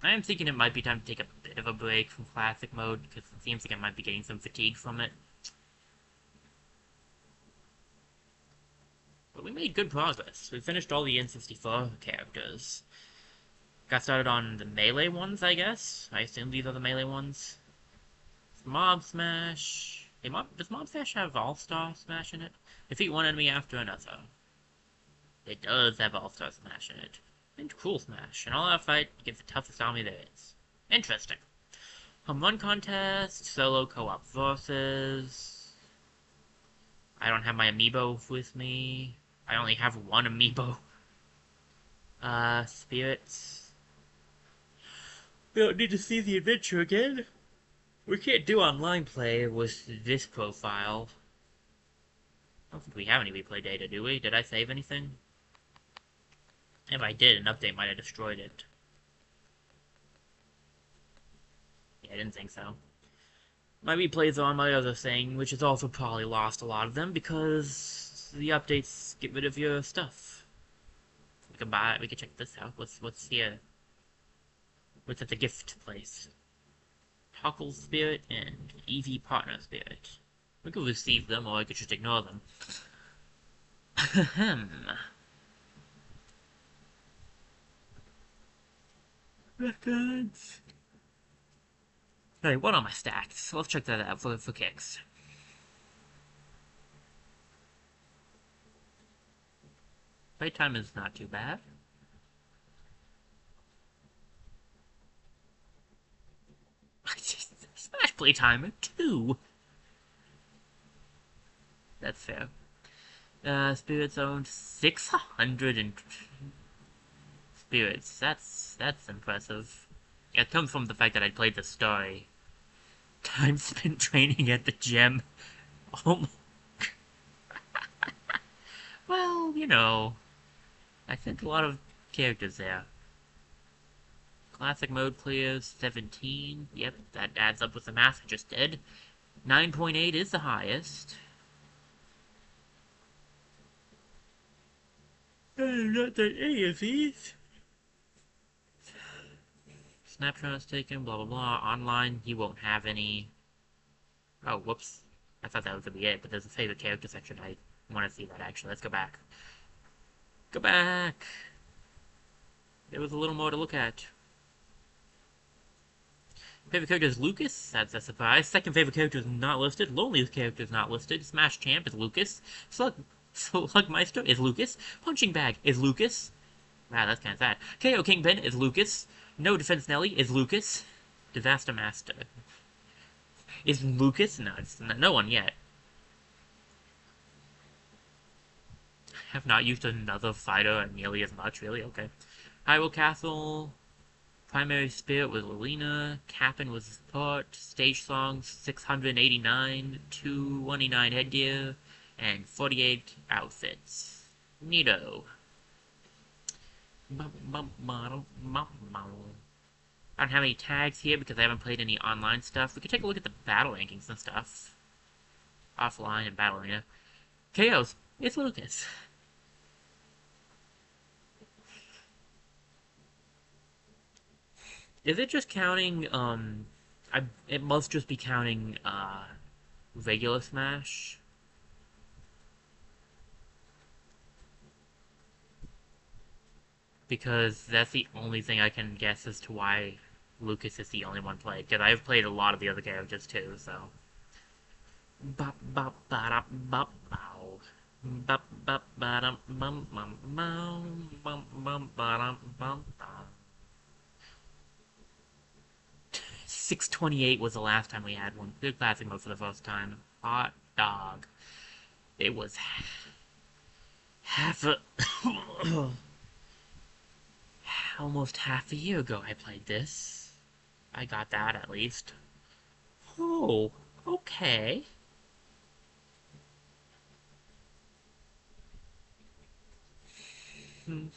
I am thinking it might be time to take a bit of a break from classic mode, because it seems like I might be getting some fatigue from it. But we made good progress. We finished all the N64 characters. Got started on the melee ones, I guess. I assume these are the melee ones. Mob Smash. Hey, does Mob Smash have All-Star Smash in it? Defeat one enemy after another. It does have All-Star Smash in it. And Cool Smash. An all-out fight against the toughest army there is. Interesting. Home run contest, solo co-op versus. I don't have my amiibo with me. I only have one amiibo. Spirits. We don't need to see the adventure again. We can't do online play with this profile. I don't think we have any replay data, do we? Did I save anything? If I did, an update might have destroyed it. Yeah, I didn't think so. My replays are on my other thing, which has also probably lost a lot of them because the updates get rid of your stuff. We can buy it. We can check this out. What's here? What's at the gift place? Toggle Spirit and Easy Partner Spirit. We could receive them, or I could just ignore them. Ahem. Records. Alright, what are my stacks? So let's check that out for kicks. Playtime is not too bad. Smash playtime at 2. That's fair. Spirits owned 600 and spirits. That's impressive. It comes from the fact that I played the story. Time spent training at the gym. Oh, well, I think a lot of characters there. Classic mode players, 17. Yep, that adds up with the math I just did. 9.8 is the highest. Not that any of these. Snapshots taken, blah blah blah. Online, you won't have any. Oh, whoops. I thought that was gonna be it, but there's a favorite character section. I want to see that actually. Let's go back. Go back! There was a little more to look at. Favorite character is Lucas. That's a surprise. Second favorite character is not listed. Loneliest character is not listed. Smash Champ is Lucas. Slugmeister is Lucas. Punching Bag is Lucas. Wow, that's kind of sad. KO Kingpin is Lucas. No Defense Nelly is Lucas. Disaster Master is Lucas. No, it's no one yet. Have not used another fighter nearly as much, really? Okay. Hyrule Castle. Primary Spirit was Lilina. Captain was support. Stage songs 689. 229 headgear. And 48 outfits. Neato. I don't have any tags here because I haven't played any online stuff. We could take a look at the battle rankings and stuff. Offline and battle arena. KOs. It's Lucas. Is it just counting, it must just be counting, regular Smash? Because that's the only thing I can guess as to why Lucas is the only one played. Because I've played a lot of the other characters too, so. Bop bop ba da bop bow. Bop bop ba dum bum bum bum bum bum ba dum bum bum. 628 was the last time we had one. Good classic mode for the first time. Hot dog. It was half a almost half a year ago I played this. I got that at least. Oh, okay. There's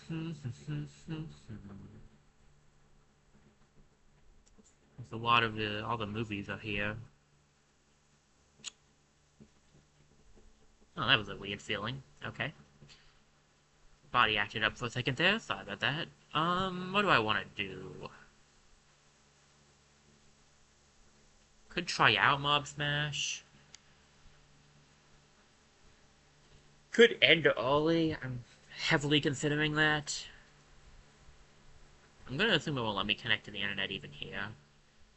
a lot of all the movies are here. Oh, that was a weird feeling. Okay. Body acted up for a second there. Sorry about that. What do I want to do? Could try out Mob Smash. Could end early. I'm heavily considering that. I'm gonna assume it won't let me connect to the internet even here.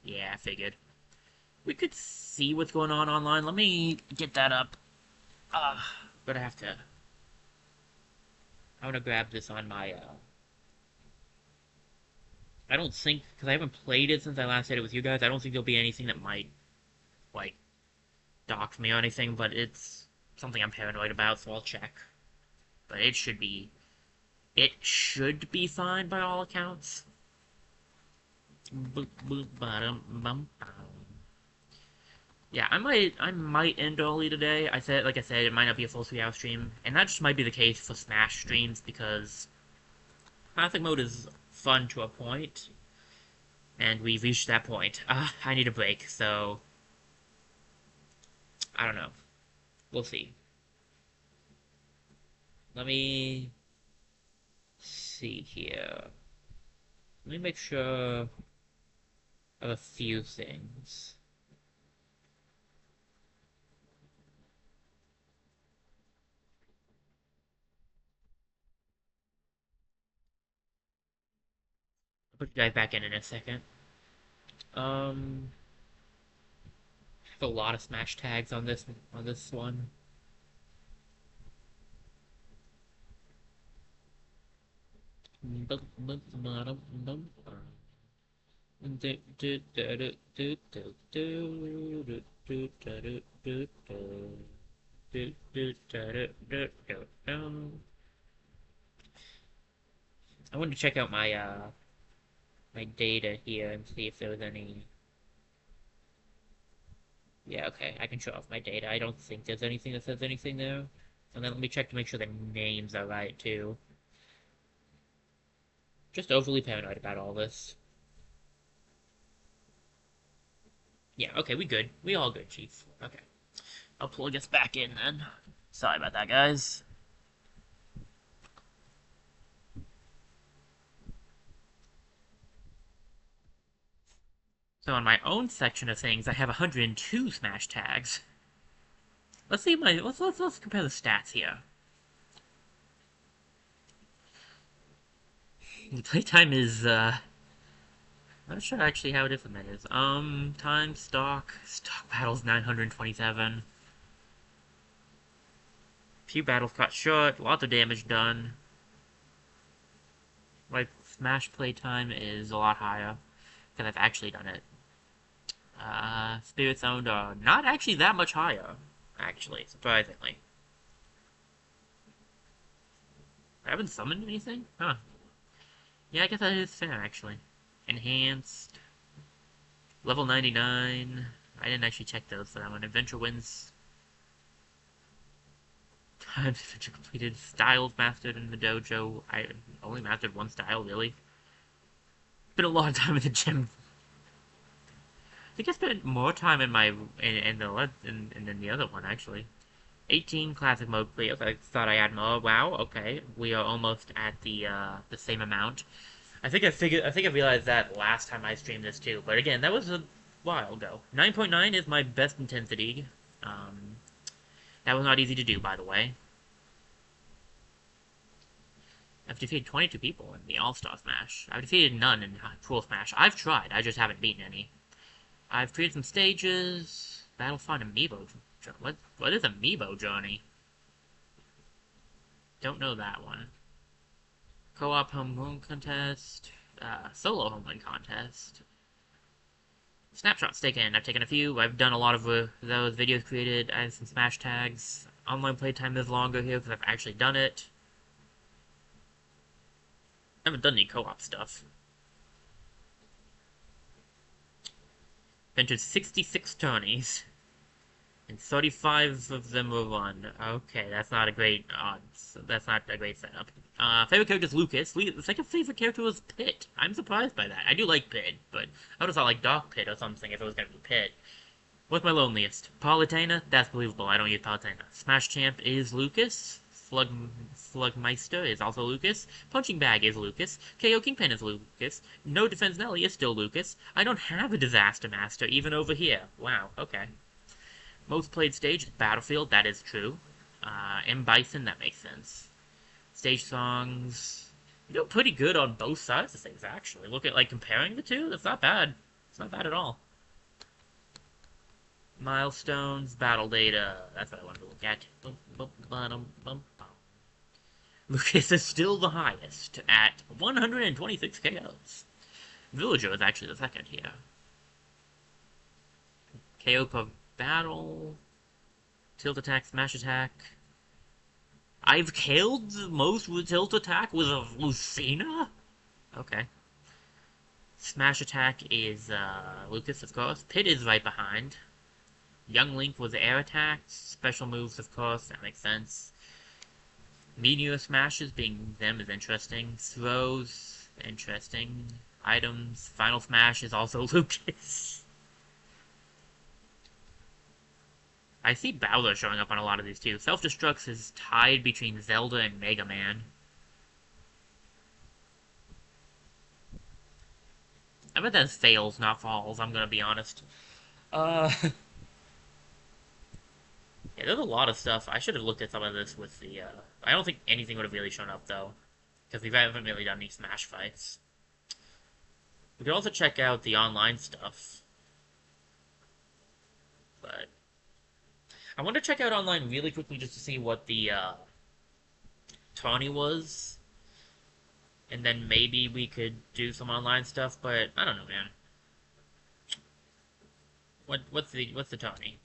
Yeah, I figured. We could see what's going on online. Let me get that up. But I have to. I want to grab this on my. I don't think, because I haven't played it since I last said it with you guys, I don't think there'll be anything that might, like, dox me or anything, but it's something I'm paranoid about, so I'll check. But it should be fine by all accounts. Yeah, I might end early today. Like I said, it might not be a full 3-hour stream, and that just might be the case for Smash streams because classic mode is fun to a point, and we've reached that point. I need a break, so I don't know. We'll see. Let me see here. Let me make sure of a few things. I'll put you guys back in a second. Um, have a lot of Smash tags on this one. I wanted to check out my data here and see if there was any. Yeah, okay, I can show off my data. I don't think there's anything that says anything there. And then let me check to make sure the names are right too. Just overly paranoid about all this. Yeah, okay, we good. We all good, Chief. Okay. I'll plug us back in then. Sorry about that, guys. So on my own section of things, I have 102 Smash tags. Let's see my let's compare the stats here. The playtime is I'm not sure actually how different that is. Time stock battles 927. Few battles cut short, lots of damage done. My Smash playtime is a lot higher because I've actually done it. Spirits owned are not actually that much higher, actually, surprisingly. I haven't summoned anything? Huh. Yeah, I guess that is fair, actually. Enhanced. Level 99. I didn't actually check those for that one. Adventure wins. Times adventure completed. Styles mastered in the dojo. I only mastered one style, really. Been a lot of time in the gym. I think I spent more time in my in than the other one, actually. 18 classic mode clears. I thought I had more. Wow, okay. We are almost at the same amount. I think I realized that last time I streamed this too. But again, that was a while ago. 9.9 is my best intensity. Um, that was not easy to do, by the way. I've defeated 22 people in the All-Star Smash. I've defeated none in Cruel Smash. I've tried, I just haven't beaten any. I've created some stages. Battlefront Amiibo. What is Amiibo Journey? Don't know that one. Co-op home run contest. Solo home run contest. Snapshots taken. I've taken a few. I've done a lot of those videos created. I have some Smash tags. Online playtime is longer here because I've actually done it. I haven't done any co-op stuff. Entered 66 tourneys. And 35 of them were won. Okay, that's not a great odds. That's not a great setup. Favorite character is Lucas. The second favorite character was Pit. I'm surprised by that. I do like Pit, but I would have thought like Dark Pit or something if it was gonna be Pit. What's my loneliest? Palutena? That's believable. I don't use Palutena. Smash Champ is Lucas. Slugmeister is also Lucas. Punching Bag is Lucas. KO Kingpin is Lucas. No Defense Nelly is still Lucas. I don't have a Disaster Master even over here. Wow, okay. Most played stage is Battlefield, that is true. M. Bison, that makes sense. Stage songs, pretty good on both sides of things, actually. Look at, like, comparing the two, that's not bad. It's not bad at all. Milestones, battle data, that's what I wanted to look at. Lucas is still the highest at 126 KOs. Villager is actually the second here. KO per battle, tilt attack, smash attack. I've killed the most with tilt attack with a Lucina? Okay. Smash attack is Lucas, of course. Pit is right behind. Young Link was air attack. Special moves, of course, that makes sense. Meteor smashes being them is interesting. Throws, interesting. Items, final smash is also Lucas. I see Bowser showing up on a lot of these too. Self-Destructs is tied between Zelda and Mega Man. I bet that's fails, not falls, I'm gonna be honest. Yeah, there's a lot of stuff. I should have looked at some of this with the, I don't think anything would have really shown up, though. Because we haven't really done any Smash fights. We could also check out the online stuff. but I want to check out online really quickly just to see what the Tawny was, and then maybe we could do some online stuff. But I don't know, man. What's the Tawny?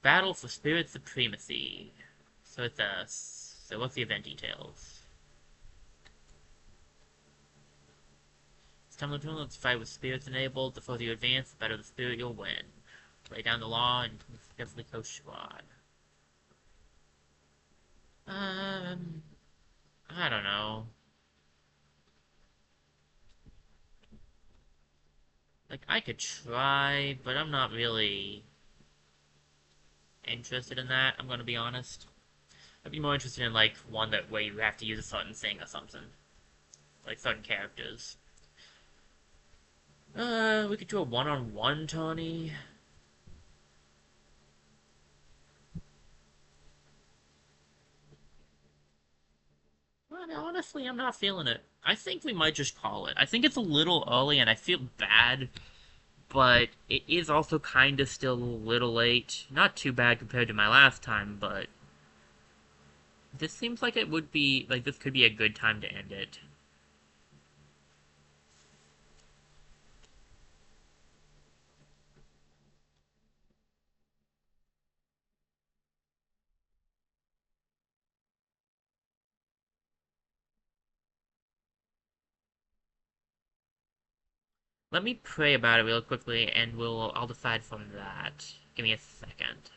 Battle for Spirit Supremacy. So what's the event details? It's time to let's fight with spirits enabled. The further you advance, the better the spirit you'll win. Lay down the law and carefully coach squad. Um, I don't know. Like, I could try, but I'm not really interested in that, I'm gonna be honest. I'd be more interested in, like, one that where you have to use a certain thing or something. Like, certain characters. We could do a one-on-one, Tony. But honestly, I'm not feeling it. I think we might just call it. I think it's a little early and I feel bad, but it is also kind of still a little late. Not too bad compared to my last time, but this seems like it would be, like, this could be a good time to end it. Let me pray about it real quickly, and I'll decide from that. Give me a second.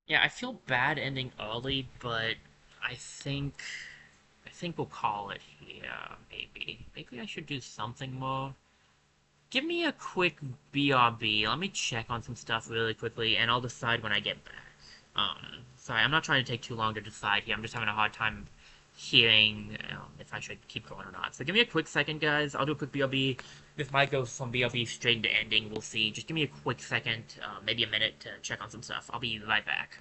Yeah, I feel bad ending early, but I think I think we'll call it here. Maybe I should do something more. Give me a quick BRB. Let me check on some stuff really quickly, and I'll decide when I get back. Sorry, I'm not trying to take too long to decide here. I'm just having a hard time hearing if I should keep going or not. So give me a quick second, guys. I'll do a quick BRB. This might go from BRB straight into ending. We'll see. Just give me a quick second, maybe a minute to check on some stuff. I'll be right back.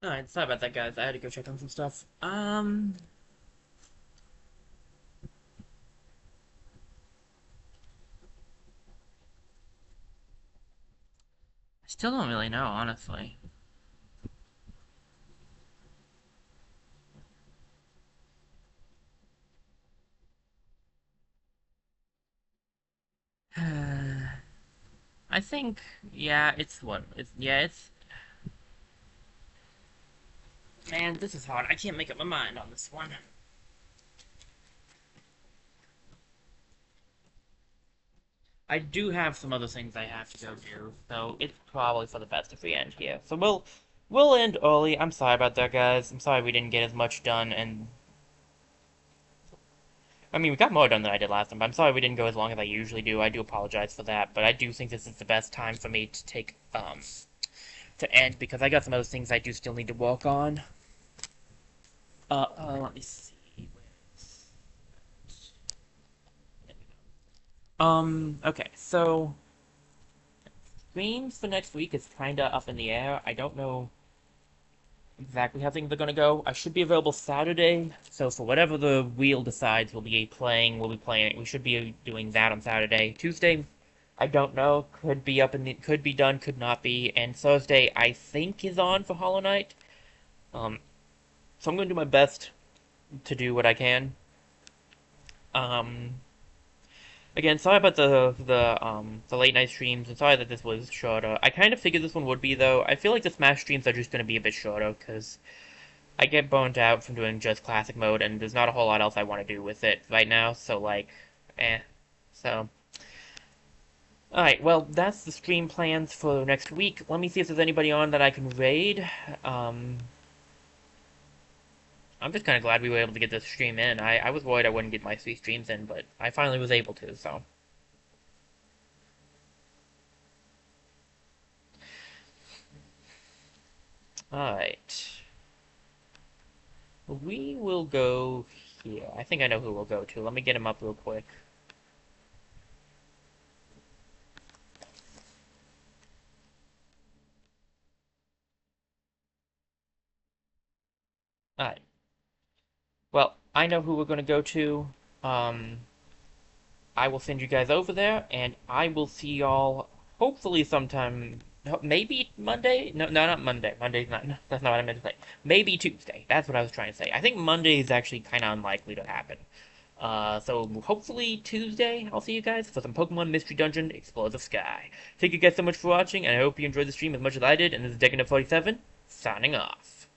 Alright, sorry about that, guys. I had to go check on some stuff. I still don't really know, honestly. I think, yeah, it's what? It's. Man, this is hard. I can't make up my mind on this one. I do have some other things I have to go do, so it's probably for the best if we end here. So we'll end early. I'm sorry about that, guys. I'm sorry we didn't get as much done, and I mean we got more done than I did last time. But I'm sorry we didn't go as long as I usually do. I do apologize for that, but I do think this is the best time for me to take to end because I got some other things I do still need to work on. Let me see. Okay, so streams for next week is kinda up in the air. I don't know exactly how things are gonna go. I should be available Saturday, so for whatever the wheel decides, we'll be playing it. We should be doing that on Saturday. Tuesday, I don't know. Could be done, could not be. And Thursday, I think is on for Hollow Knight. Um, so I'm gonna do my best to do what I can. Um, Again, sorry about the late night streams, and sorry that this was shorter. I kind of figured this one would be though. I feel like the Smash streams are just gonna be a bit shorter because I get burnt out from doing just classic mode, and there's not a whole lot else I want to do with it right now. So like, eh. So, all right. Well, that's the stream plans for next week. Let me see if there's anybody on that I can raid. Um, I'm just kind of glad we were able to get this stream in. I was worried I wouldn't get my 3 streams in, but I finally was able to. So. Alright. We will go here. I think I know who we'll go to. Let me get him up real quick. Alright. Well, I know who we're going to go to. Um, I will send you guys over there, and I will see y'all hopefully sometime. Maybe Monday? No, no, not Monday. Monday's not. No, that's not what I meant to say. Maybe Tuesday. That's what I was trying to say. I think Monday is actually kind of unlikely to happen. So hopefully Tuesday I'll see you guys for some Pokemon Mystery Dungeon Explore the Sky. Thank you guys so much for watching, and I hope you enjoyed the stream as much as I did, and this is Deckard47, signing off.